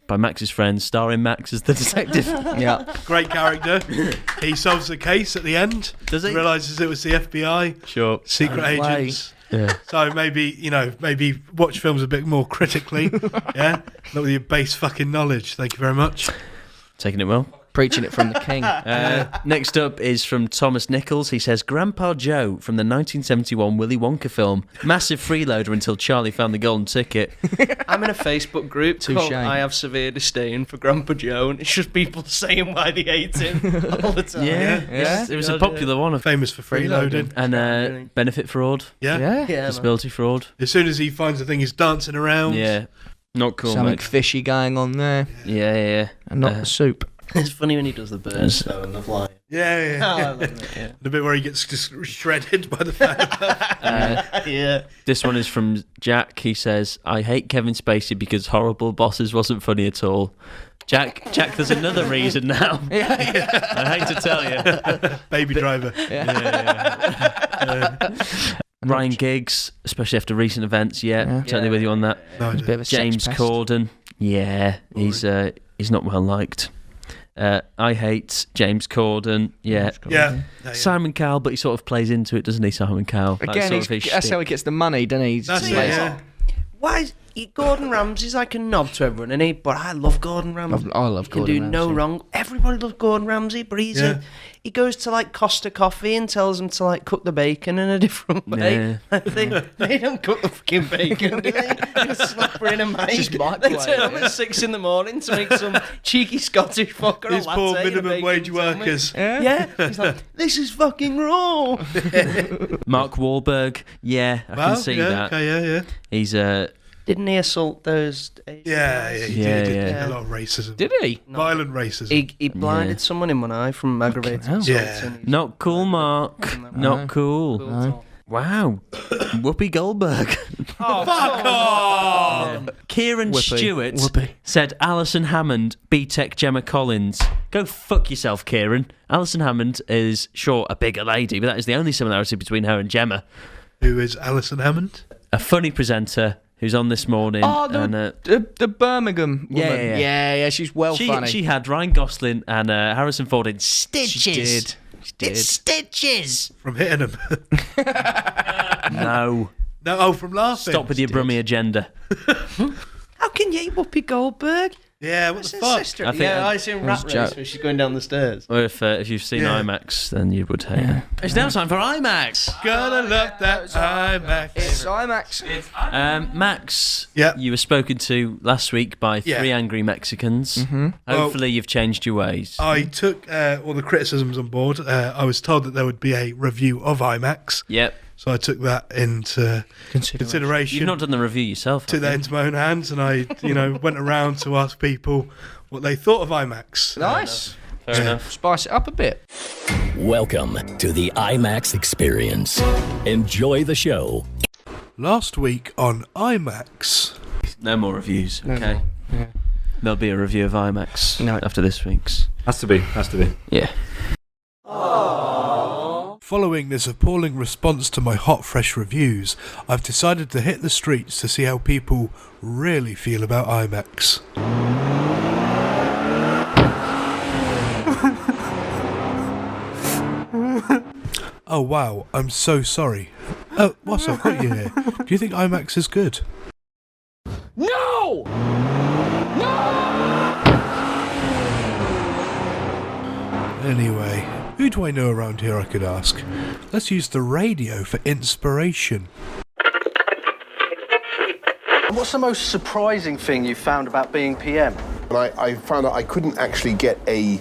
by Max's friends, starring Max as the detective. Yeah. Great character. He solves the case at the end. Does he? Realises it was the FBI, Sure. secret agents. Yeah. So maybe watch films a bit more critically. Yeah. Not with your base fucking knowledge. Thank you very much. Taking it well. Preaching it from the king. Next up is from Thomas Nichols. He says, Grandpa Joe from the 1971 Willy Wonka film. Massive freeloader until Charlie found the golden ticket. I'm in a Facebook group Touche. called I Have Severe Disdain for Grandpa Joe, and it's just people saying why they hate him all the time. Yeah. It was a popular one. Famous for freeloading. And benefit fraud, Yeah. Yeah, disability fraud. As soon as he finds the thing, he's dancing around. Yeah. Not cool, Something mate. fishy going on there, Yeah. and not the soup. It's funny when he does the birds though and the fly. Yeah. Oh, I love it, yeah. The bit where he gets just shredded by the fan. Yeah. This one is from Jack. He says, I hate Kevin Spacey because Horrible Bosses wasn't funny at all. Jack, there's another reason now. I hate to tell you. Baby Driver. Ryan Giggs, especially after recent events, totally with you on that. No, I Bit don't. of a sex James pest. Corden, he's not well liked. I hate James Corden, Yeah. Simon Cowell, but he sort of plays into it, doesn't he, Simon Cowell? Again, that's how he gets the money, doesn't he? That's it, Plays- yeah. Why is Gordon Ramsay's like a knob to everyone, isn't he? But I love Gordon Ramsay. I love He can Gordon do no Ramsay. wrong. Everybody loves Gordon Ramsay, but he goes to like Costa Coffee and tells them to like cook the bacon in a different way. Yeah. I think they don't cook the fucking bacon, do they? Just slap her in a mic. Just They microwave turn up it. at 6 in the morning to make some cheeky Scottish fucker These a latte poor and a minimum bacon wage sandwich. workers. Yeah, he's like, this is fucking raw. Mark Wahlberg, I can see that. Okay, yeah. He's Didn't he assault those Asian guys? He Yeah, did yeah. a lot of racism. Did he? Violent racism. He blinded someone in one eye from aggravated hell. assault. Yeah. and he's- not cool, Mark. Not cool. No. Wow. Whoopi Goldberg. Fuck off! Kieran Whoopi. Stewart Whoopi. said Alison Hammond, B-Tech Gemma Collins. Go fuck yourself, Kieran. Alison Hammond is, sure, a bigger lady, but that is the only similarity between her and Gemma. Who is Alison Hammond? A funny presenter who's on this morning. Oh, and, the Birmingham woman. Yeah. Yeah, she's well funny. She had Ryan Gosling and Harrison Ford in Stitches. She did. It's Stitches. From hitting him. No. No, oh, from laughing. Stop with your Brummie agenda. How can you eat Whoopi Goldberg? Yeah, what That's the his fuck? sister. I think I seen Rat Race where she's going down the stairs. Or if you've seen Yeah. IMAX, then you would hate it. It's now time for IMAX. Gotta love that IMAX. It's IMAX. Max, Yeah. you were spoken to last week by Yeah. 3 angry Mexicans. Mm-hmm. Hopefully you've changed your ways. I took all the criticisms on board. I was told that there would be a review of IMAX, Yep. so I took that into consideration. You've not done the review yourself. Took that into my own hands, and I, went around to ask people what they thought of IMAX. Nice. Fair enough. Spice it up a bit. Welcome to the IMAX experience. Enjoy the show. Last week on IMAX, No more reviews. Okay. Yeah. There'll be a review of IMAX No. after this week's. Has to be. Yeah. following this appalling response to my hot, fresh reviews, I've decided to hit the streets to see how people really feel about IMAX. Oh wow, I'm so sorry. Oh, what's up? Got you here. Do you think IMAX is good? No! Anyway, who do I know around here I could ask? Let's use the radio for inspiration. What's the most surprising thing you found about being PM? And I found out I couldn't actually get a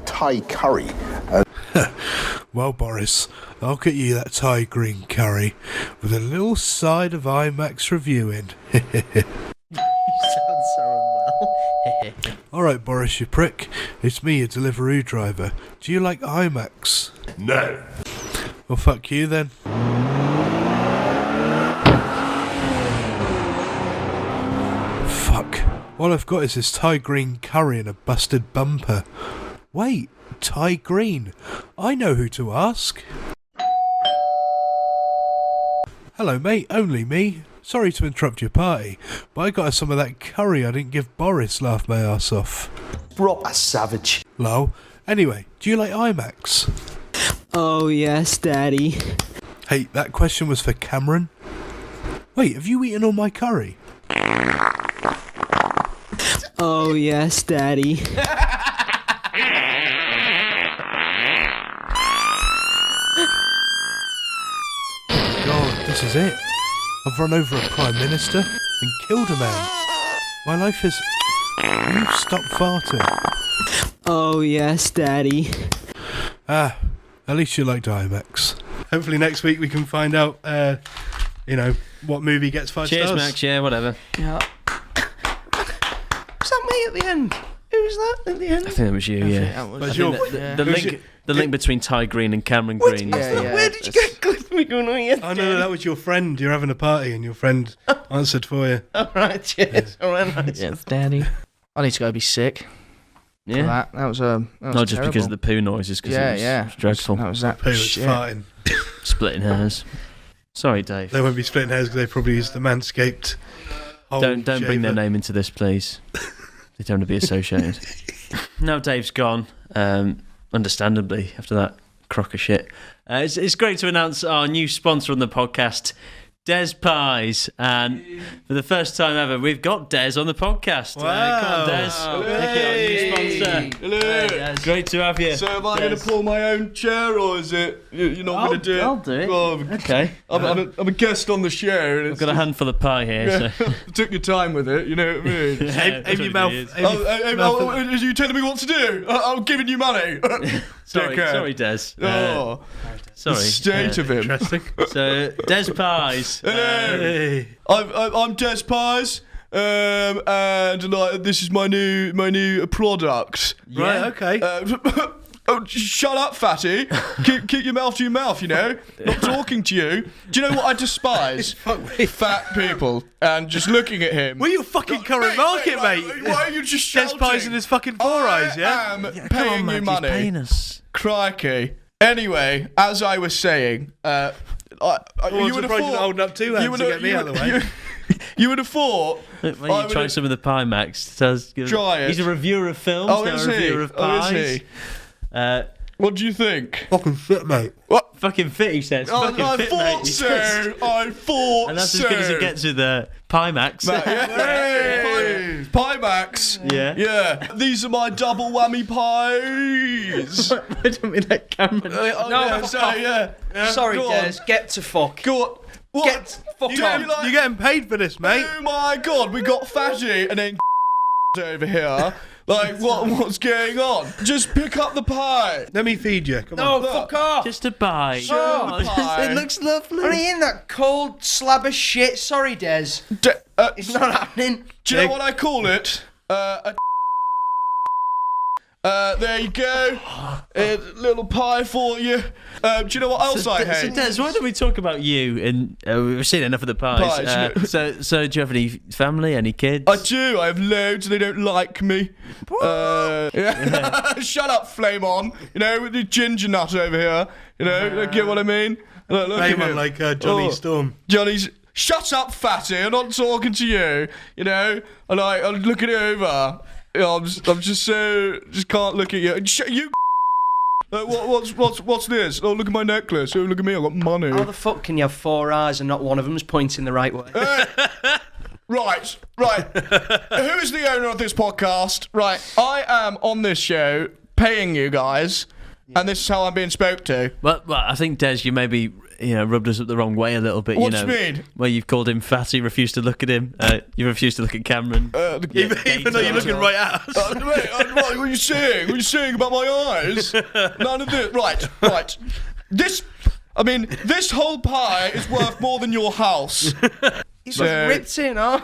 Thai curry. Well, Boris, I'll get you that Thai green curry with a little side of IMAX reviewing. You sound so unwell. Alright, Boris, you prick. It's me, your Deliveroo driver. Do you like IMAX? No. Well, fuck you then. Fuck. All I've got is this Thai green curry and a busted bumper. Wait, Thai green. I know who to ask. Hello, mate. Only me. Sorry to interrupt your party, but I got us some of that curry I didn't give Boris. Laughed my ass off. Proper savage. Lol. Anyway, do you like IMAX? Oh, yes, Daddy. Hey, that question was for Cameron. Wait, have you eaten all my curry? Oh, yes, Daddy. God, this is it. I've run over a Prime Minister and killed a man. My life is... Will you stop farting? Oh, yes, Daddy. Ah, at least you liked IMAX. Hopefully next week we can find out, what movie gets 5 Cheers, stars. Max. Yeah, whatever. Yeah. Was that me at the end? Who was that at the end? I think that was you, yeah. But The link between Ty Green and Cameron Green. Where did you get clip me going on here? Oh no, that was your friend. You're having a party and your friend answered for you. All right, cheers. All right, nice. Yes, Daddy. I need to go be sick. For Yeah. that was that was Not just terrible. because of the poo noises, because it was dreadful. That was that Poo was shit. farting. Splitting hairs. Sorry, Dave. They won't be splitting hairs because they probably used the Manscaped. Don't bring their name into this, please. They don't want to be associated. Now Dave's gone, understandably, after that crock of shit. It's great to announce our new sponsor on the podcast, Des Pies. And for the first time ever, we've got Des on the podcast. Wow. Come on, Des. Thank you, our new sponsor. Hello. Great to have you. So am I going to pull my own chair, or is it you're not going to do it? I'll do it. Oh, Okay. I'm a guest on the show. And I've got a handful of pie here. So. Took your time with it, you know what I mean? Aim your mouth. Are you telling me what to do? I'm giving you money. Sorry, Des. Oh, Sorry. the state of him. Interesting. So, Des Pies. Hello. Hey. I'm Des Pies, and this is my new product. Right. Okay. Oh, shut up, fatty! keep your mouth to your mouth. You know, not talking to you. Do you know what I despise? Fat people. And just looking at him. Well, you fucking current market, mate. Why are you just Des shouting? Pies in his fucking four eyes, yeah? I am paying you money. He's paying us. Crikey. Anyway, as I was saying, you would have surprised you're not holding up two hands to get me out of the way. You would have thought. Why don't you try some of the pie, Max? Try it. He's a reviewer of films, Oh, not is a he? reviewer of Oh, is pies. he? What do you think? Fucking shit, mate. What? Fucking fit, he says. Oh, Fucking I fit, thought mate. He says. so. I thought And that's so. as good as it gets with Primax. Hey, Pimax. Yeah. Yeah. These are my double whammy pies. I don't mean that camera. No, yeah, fuck so, off. yeah. Sorry, Go on. Des. Get to fuck. Go on. What? Get fuck You on. like- You're getting paid for this, mate. Oh my god, we got Fatty and then over here. Like, what's going on? Just pick up the pie. Let me feed you. Come No, on. fuck off. Just a bite. Show the pie. It looks lovely. I'm only in that cold slab of shit. Sorry, Des. It's not happening. Do you know what I call it? There you go. A little pie for you. Do you know what else I hate? So Des, why don't we talk about you? And we've seen enough of the pies. So do you have any family, any kids? I do. I have loads. They don't like me. Yeah. Shut up, Flame On. You know, with the ginger nut over here. You know, get what I mean? Look Blame at on him. like Johnny Oh. Storm. Johnny's. Shut up, fatty. I'm not talking to you. You know, and I'm looking over. You know, I'm just can't look at you. You. What's this? Oh, look at my necklace. Oh, look at me. I've got money. How the fuck can you have 4 eyes and not one of them's pointing the right way? Right. Who is the owner of this podcast? Right, I am on this show paying you guys, and this is how I'm being spoke to. Well, I think Des, you maybe rubbed us up the wrong way a little bit. What do you mean? Where you've called him fatty, refused to look at him. You refused to look at Cameron. Even though you're looking right at us. Mate, what are you saying? What are you saying about my eyes? None of this. Right. This whole pie is worth more than your house. He's ripped in, huh?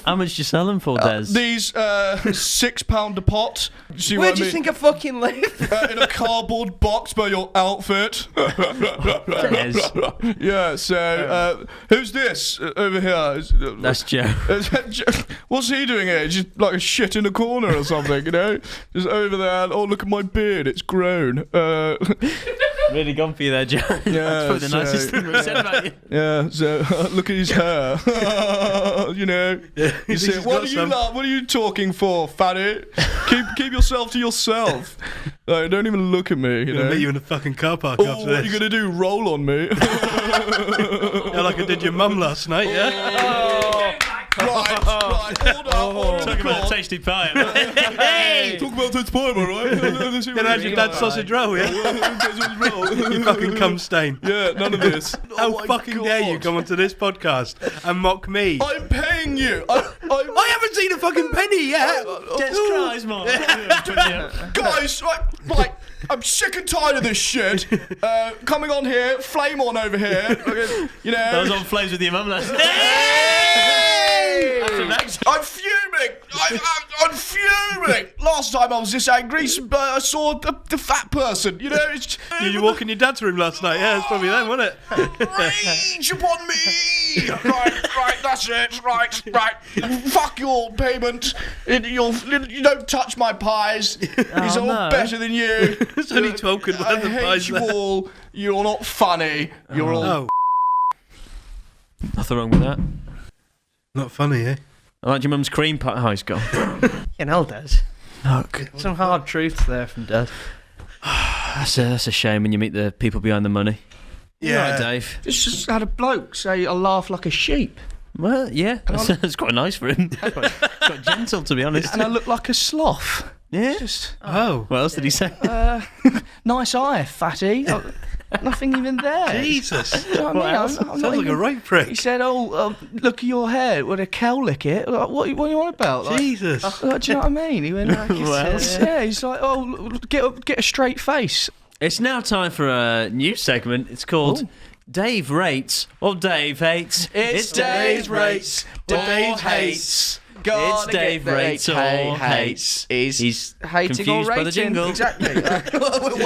How much do you sell them for, Des? These £6 a pot. See Where what do I you mean? think I fucking live? In a cardboard box by your outfit. Des. Yeah, so who's this over here? That's Joe. What's he doing here? Just like a shit in a corner or something, you know? Just over there. Oh, look at my beard. It's grown. Really gone for you there, Joe. That's probably the nicest thing we've said about you. Yeah, so look at his hair. You know. You see, what are you talking for, fatty? Keep yourself to yourself. Like, don't even look at me, you I'm gonna know. meet you in the fucking car park Oh, after what are you this. gonna do? Roll on me? Yeah, like I did your mum last night, yeah? Right, order. Talking about a tasty pie. Hey! Talk about this pie, alright? Then how'd your dad's sausage roll, yeah? You fucking cum stain. Yeah, none of this. How my fucking dare you God. come onto this podcast and mock me? I'm paying you. I haven't seen a fucking penny yet. Des cries more. Guys, right, I'm sick and tired of this shit. Coming on here, flame on over here. You know. I was on flames with your mum last night. I'm fuming. I'm fuming. Last time I was this angry, I saw the fat person. You know, it's You walk in your dad's room last night, yeah, it's probably them, wasn't it? rage upon me. Right, that's it. Right. Fuck your payment. You don't touch my pies. These are all no. better than you. There's only 12 quid I worth of hate pies you left. all. You're not funny. You're all. Oh, Nothing wrong with that. not funny, eh? I like your mum's cream pie. Oh, he's gone. You know, Des. Look, Some hard truths there from Des. that's a shame when you meet the people behind the money. Yeah. Right, Dave. It's just had a bloke say I laugh like a sheep. Well, yeah, that's quite nice for him. Quite gentle, to be honest. And I look like a sloth. Yeah. Just Oh. What else did he say? nice eye, fatty. Nothing even there. Jesus. Do you know what I mean? I'm not Sounds like a even- right He prick. said, look at your hair. Would a cow lick it? Like, what are you on about? Like, Jesus. do you know what I mean? He went, yeah, he's like, get a straight face. It's now time for a new segment. It's called Dave Rates or Dave Hates. It's Dave Rates or Hates. It's Dave Rates or Hates. He's hating confused or by the rating. jingle. Exactly. We'll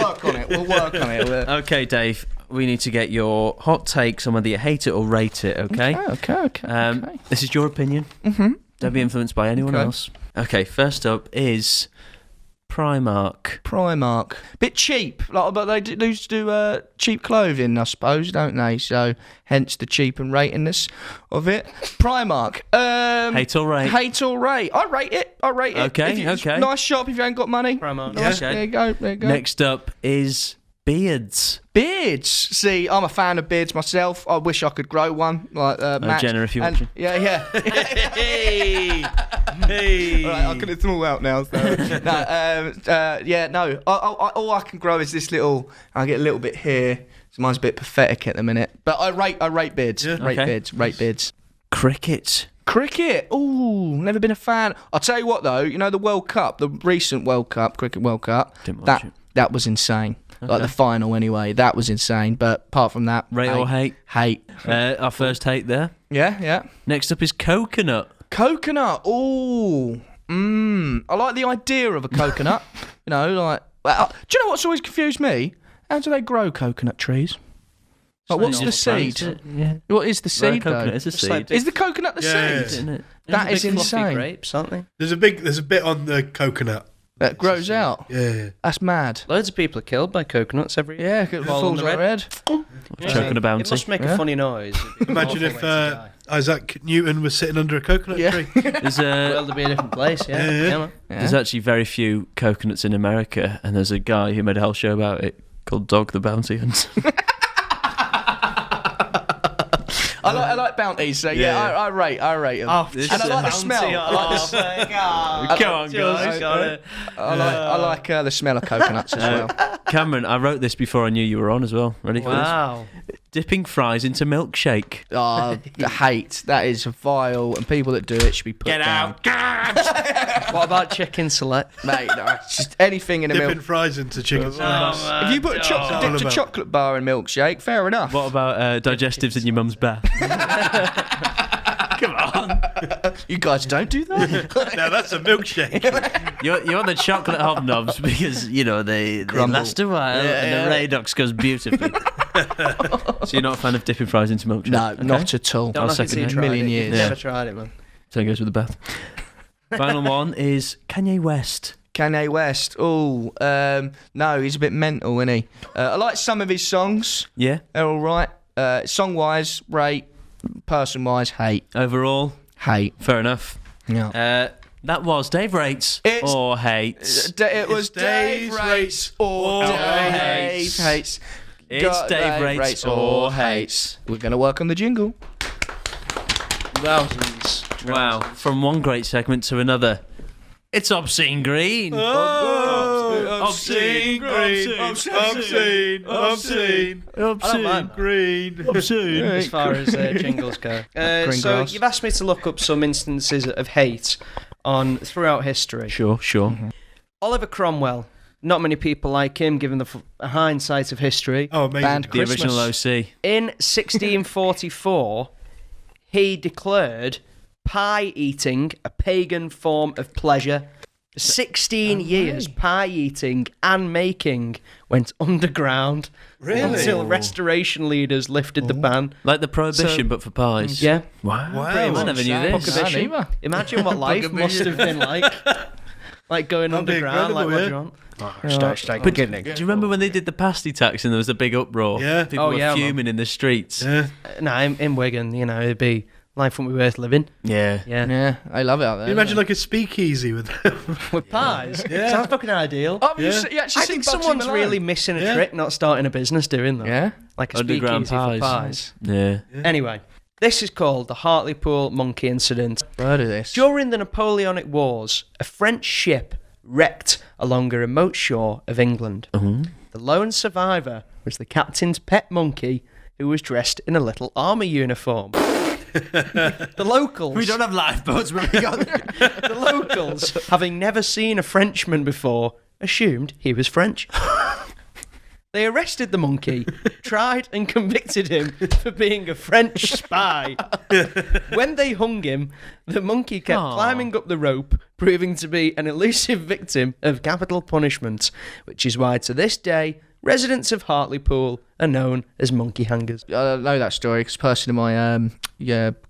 work on it. Okay, Dave, we need to get your hot takes on whether you hate it or rate it, okay? Okay. This is your opinion. Mm-hmm. Don't be influenced by anyone else. Okay, first up is Primark. Bit cheap, but they used to do cheap clothing, I suppose, don't they? So hence the cheap and ratingness of it. Primark. Hate or rate? Hate or rate? I rate it. Okay, If you- okay. Nice shop if you ain't got money. Primark. Nice. Okay. There you go. Next up is Beards. Beards. See, I'm a fan of beards myself. I wish I could grow one like Max. Jenna, if you're And- watching. Yeah. Hey! All right, I'll cut it all out now. So. No. All I can grow is this little. I get a little bit here. So mine's a bit pathetic at the minute. But I rate beards. Yeah. Rate Okay. beards. Cricket. Cricket. Ooh, never been a fan. I'll tell you what though. You know the World Cup, the recent World Cup, Cricket World Cup. Didn't watch it. That was insane. Like the final anyway. That was insane. But apart from that, Rate or hate? Hate. Our first hate there. Yeah. Next up is coconut. Coconut. Ooh. I like the idea of a coconut. You know, like. Well, do you know what's always confused me? How do they grow coconut trees? Like, what's the seed? Yeah. What is the seed Coconut though? is a Just like seed. big- Is the coconut the Yeah. seed? Isn't it? That is Big fluffy insane. grapes, aren't they? There's a bit on the coconut. That grows out. Yeah. That's mad. Loads of people are killed by coconuts every year. Yeah, it Fall on falls the on their head. Choking a bounty. It must make Yeah. a funny noise. It'd be Imagine awful if way to die. Isaac Newton was sitting under a coconut Yeah. tree. There's Well, there'd be a different place, yeah. Yeah. Yeah, man. There's actually very few coconuts in America, and there's a guy who made a whole show about it called Dog the Bounty Hunter. I like bounties, so yeah, Yeah. I rate them. Oh, This and I is like a the smell. I like the Come on, guys. I like the smell of coconuts as well. Cameron, I wrote this before I knew you were on as well. Ready for Wow. this? Dipping fries into milkshake. Oh, the hate. That is vile, and people that do it should be put down. What about chicken select? Mate, no, it's just anything in a Dipping milk. fries into chicken slice. If you put dipped a chocolate bar in milkshake, fair enough. What about digestives in your mum's bath? Come on. You guys don't do that? Now that's a milkshake. You want the chocolate hobnobs because, you know, they Crumble. last a while and the Radox goes beautifully. So you're not a fan of dipping fries into milkshake? No, Okay. not at all. I'll Don't second you it. tried Million it. years. You've Yeah. never tried it, man. Same goes with the bath. Final one is Kanye West. Kanye West. Oh, no, he's a bit mental, isn't he? I like some of his songs. Yeah. They're all right. Song-wise, rate. Person-wise, hate. Overall, Hate. fair enough. Yeah. That was Dave Rates It's- or Hates. It was Dave Dave Rates or or Dave hates. Hates. It's Got Dave Rates or Hates. We're going to work on the jingle. Thousands. Wow. From one great segment to another. It's Obscene Green. Obscene green. Obscene. Obscene. mind. Green. Obscene. As far as jingles go. Green So grass. you've asked me to look up some instances of hate throughout history. Sure. Oliver Cromwell. Not many people like him, given the hindsight of history. Oh, amazing. Band The Christmas. original OC. In 1644, he declared pie eating a pagan form of pleasure. 16 years pie eating and making went underground until restoration leaders lifted the ban. Like the Prohibition, So- but for pies. Yeah. Wow. Wow. I never knew this. Prohibition. either. Imagine what life must have been like. Like going That'd be underground, like what do you incredible, want? Do you remember when they did the pasty tax and there was a big uproar? Yeah. People Oh, were yeah, man. fuming in the streets. Yeah. No, in Wigan, you know, it'd be life wouldn't be worth living. Yeah. Yeah. Yeah, I love it out there. Can you imagine like a speakeasy with them? With pies. Yeah. Sounds fucking ideal. Oh, you Yeah. s- you actually I seen think Bugsy someone's Malone? really missing a Yeah. trick not starting a business doing that. Yeah. Like a Underground speakeasy pies. for pies. Yeah. Anyway, this is called the Hartlepool monkey incident. Heard of this? During the Napoleonic Wars, a French ship wrecked along a remote shore of England. The lone survivor was the captain's pet monkey, who was dressed in a little army uniform. The locals, We don't have lifeboats, but we got the locals, having never seen a Frenchman before, assumed he was French. They arrested the monkey, tried and convicted him for being a French spy. When they hung him, the monkey kept Aw. climbing up the rope, proving to be an elusive victim of capital punishment, which is why to this day, residents of Hartlepool are known as monkey hangers. I know that story because a person in my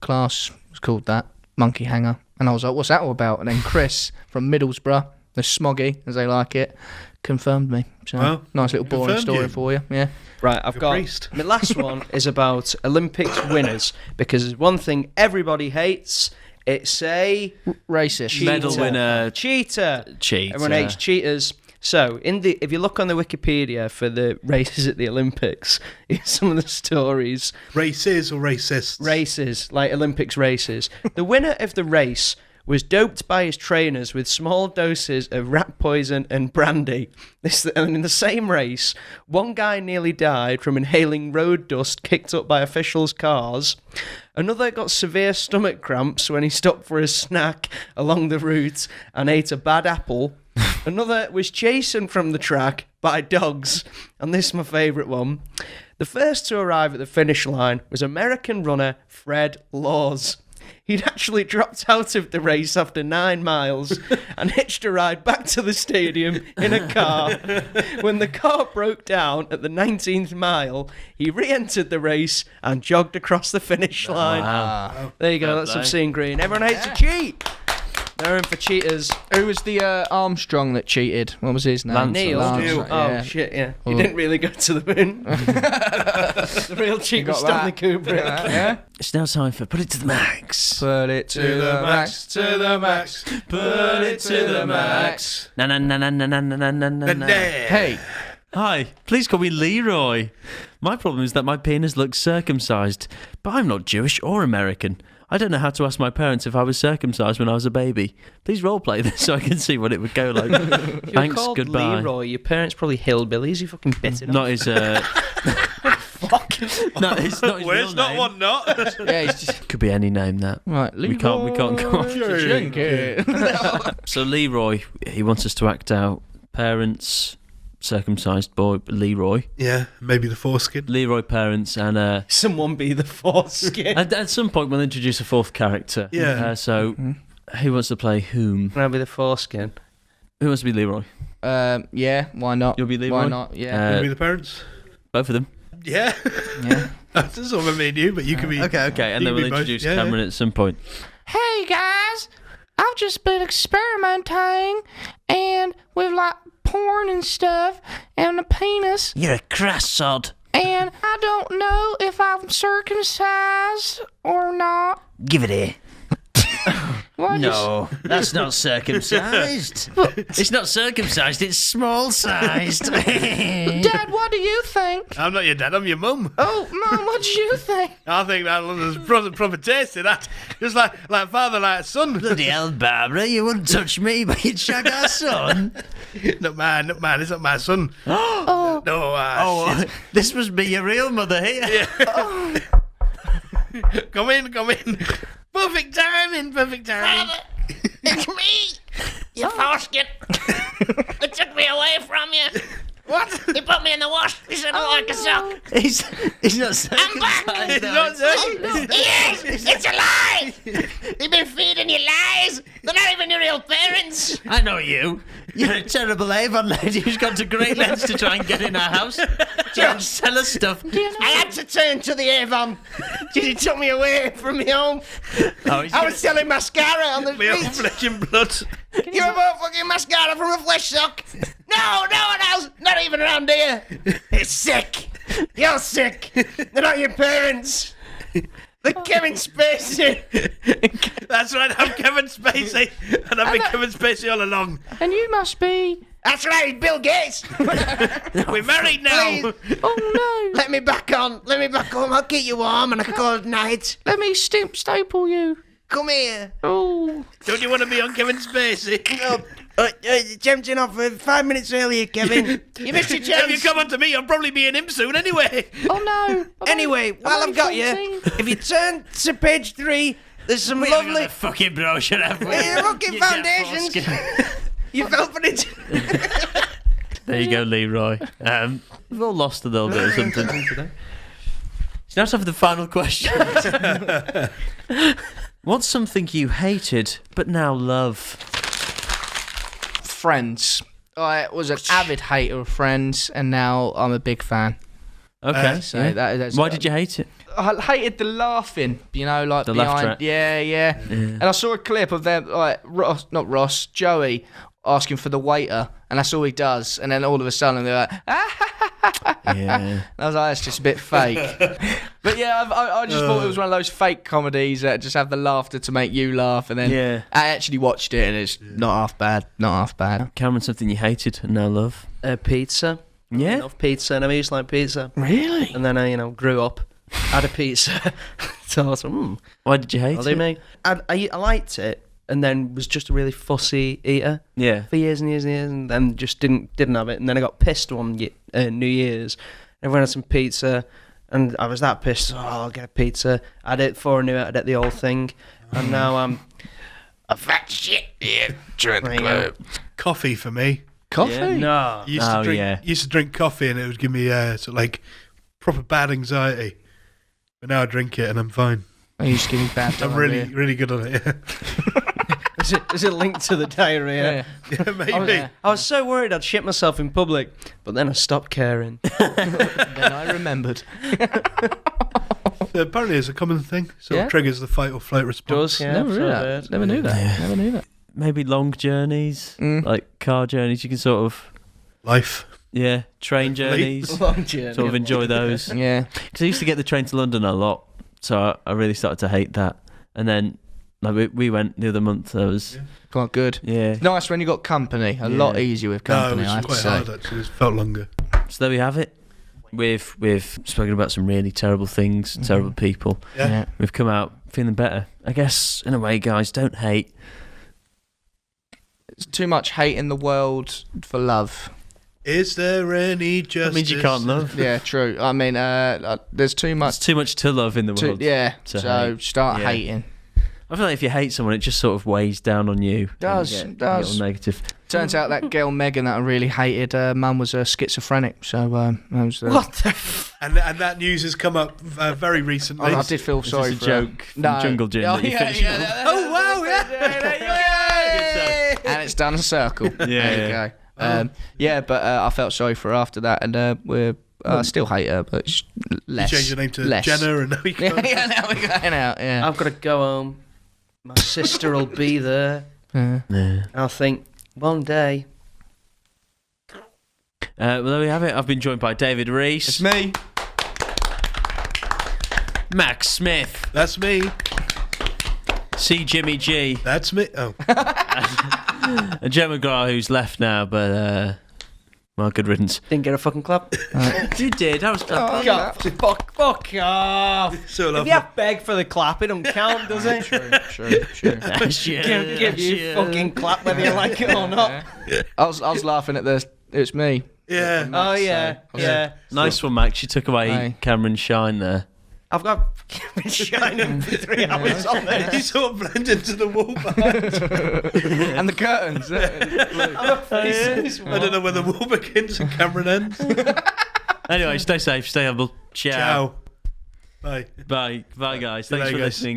class was called that, monkey hanger. And I was like, what's that all about? And then Chris from Middlesbrough, the smoggy, as they like it, confirmed me. So, Well, nice little boring confirmed story you. for you. Yeah. Right, I've got priest. my last one is about Olympics winners, because there's one thing everybody hates. It's a Racist. medal cheater. winner. Cheater. Cheater. Everyone hates cheaters. So, if you look on the Wikipedia for the races at the Olympics, here's some of the stories. Races or racists? Races, like Olympics races. The winner of the race was doped by his trainers with small doses of rat poison and brandy. And in the same race, one guy nearly died from inhaling road dust kicked up by officials' cars. Another got severe stomach cramps when he stopped for a snack along the route and ate a bad apple. Another was chastened from the track by dogs. And this is my favourite one. The first to arrive at the finish line was American runner Fred Laws. He'd actually dropped out of the race after 9 miles and hitched a ride back to the stadium in a car. When the car broke down at the 19th mile, he re-entered the race and jogged across the finish line. Wow. There you go, that's obscene green. Everyone hates to cheat. They're in for cheaters. Who was the Armstrong that cheated? What was his name? Neil. Armstrong, Oh, shit, yeah. He didn't really go to the moon. The real cheat was Stanley Kubrick. Yeah. It's now time for Put It to the Max. Put it to the max, to the max, put it to the max. Na na na na na na na na na na. Hey. Hi, please call me Leroy. My problem is that my penis looks circumcised, but I'm not Jewish or American. I don't know how to ask my parents if I was circumcised when I was a baby. Please roleplay this so I can see what it would go like. You're Thanks, called goodbye. Leroy. Your parents probably hillbillies. You fucking bit it Not off. his, No, it's not his real name. One not? Yeah, he's just Could be any name that. right. We can't go off. So Leroy, he wants us to act out parents, circumcised boy, Leroy. Yeah, maybe the foreskin. Leroy parents and Someone be the foreskin. at some point we'll introduce a fourth character. Yeah. So who wants to play whom? Can I be the foreskin? Who wants to be Leroy? Yeah, why not? You'll be Leroy? Why not? Yeah. Maybe the parents. Both of them. Yeah. Yeah. That's all I mean, you, but you can be. Okay. And you then can we'll be both. introduce Yeah, Cameron at some point. Hey guys, I've just been experimenting and with like porn and stuff and a penis, You're a crass sod. and I don't know if I'm circumcised or not. Give it here. What No, that's not circumcised. It's not circumcised, it's small sized. Dad, what do you think? I'm not your dad, I'm your mum. Oh, Mum, what do you think? I think there's proper taste in that. Just like father, like son. Bloody hell, Barbara, you wouldn't touch me, but you'd shag our son. Not mine, it's not my son. Oh, No, shit. This must be your real mother here. Come in. Perfect timing. it's me, you foreskin. They took me away from you. What? They put me in the wash. They said I like a sock. He's not circumcised. back. though. Yes, it's a lie. They've been feeding you lies. They're not even your real parents. I know you. You're a terrible Avon lady who's gone to great lengths to try and get in our house. Try and sell us stuff. I had to turn to the Avon. He took me away from my home. I was selling mascara on the Me own streets. flesh and blood. You ever bought fucking mascara from a flesh sock? No one else. Not even around here. It's sick. You're sick. They're not your parents. They're Kevin Spacey. That's right, I'm Kevin Spacey. And I've been Kevin Spacey all along. And you must be. That's right, Bill Gates. We're married now. Please. Oh no. Let me back on. Let me back home. I'll keep you warm on a cold night. Let me staple you. Come here. Oh. Don't you want to be on Kevin Spacey? No. Jumping off 5 minutes earlier, Kevin. You missed your If chance. you come on to me, I'll probably be in him soon anyway. Oh no. Anyway, while I've got you, if you turn to page 3, there's some lovely fucking brochure, have we? fucking foundations. You've opened it. There you go, Leroy. We've all lost a little bit of something today. So now time for the final question. What's something you hated but now love? Friends. I was an avid hater of Friends, and now I'm a big fan. Okay. So yeah. that's Why did you hate it? I hated the laughing, like The laugh behind. track. Yeah. And I saw a clip of them, like Joey asking for the waiter, and that's all he does. And then all of a sudden they're like, Yeah. I was like, that's just a bit fake. But yeah, I just thought it was one of those fake comedies that just have the laughter to make you laugh, and then Yeah. I actually watched it and it's not half bad. Not half bad. Cameron, something you hated and now love? Pizza. Yeah. I love pizza. I never used to like pizza. Really? And then I, grew up, had a pizza. So I was like, Why did you hate I'll do it? me. I liked it, and then was just a really fussy eater Yeah. for years and years and years, and then just didn't have it. And then I got pissed one New Year's. Everyone had some pizza, and I was that pissed. Oh, I'll get a pizza. I had it before I knew it. I'd had the whole thing, and now I'm a fat shit. Yeah, Coffee for me. Coffee? Yeah. No. Used to drink coffee and it would give me sort of like proper bad anxiety. But now I drink it and I'm fine. I used to give me bad I'm diarrhea. really good on it. Yeah, Is it linked to the diarrhea? yeah maybe. I was so worried I'd shit myself in public, but then I stopped caring. Then I remembered. So apparently it's a common thing. Sort Yeah. of triggers the fight or flight response. Does, yeah. Never I've knew heard. that. Never knew that. Never knew that. Maybe long journeys, like car journeys. You can sort of, Life. train journeys. Long journey. Sort of enjoy those. Yeah. Because I used to get the train to London a lot, so I really started to hate that. And then, like we went the other month. There was Quite good. yeah. Nice when you got company. A lot easier with No, it company, was I have to quite say. hard actually. It felt longer. So there we have it. We've spoken about some really terrible things, terrible people. Yeah. We've come out feeling better. I guess in a way, guys, don't hate. It's too much hate in the world for love. Is there any justice? That means you can't love. Yeah, true. I mean, there's too There's much. too much to love in the world. Yeah, to so hate. start Yeah. hating. I feel like if you hate someone, it just sort of weighs down on you. Does, You get does. a little negative. Turns out that girl Megan that I really hated, mum was schizophrenic. So that was. What the f... And that news has come up very recently. I did feel Is sorry this a for her. joke from Jungle Gym Oh, that you yeah, finished yeah, with? yeah, Oh wow! Yeah. and it's done a circle. Yeah, There you go. Yeah, but I felt sorry for her after that, and we're still hate her, but it's You less. changed your name to less. Jenna, and now we Yeah, can't. yeah, now we're going out. Yeah. I've got to go home. My sister will be there. Yeah. Yeah. I'll think, one day. Well, there we have it. I've been joined by David It's Reese, me. Max Smith, That's me. C. Jimmy G, That's me. Oh, and Joe McGrath, who's left now, but well, good riddance. Didn't get a fucking clap. You did. I was. God, fuck off. so If lovely. you beg for the clap, it don't count, does it? Sure. Give you fucking clap whether you like it or not. I was laughing at this. It's me. Yeah. Oh yeah, yeah. Nice one, Max. You took away Aye. Cameron's shine there. I've been shining for 3 hours on You this. sort of blend into the wall behind. And the curtains. I don't know where the wall begins and Cameron ends. Anyway, stay safe, stay humble. Ciao. Ciao. Bye. Bye, guys. See you Thanks for later, guys. listening.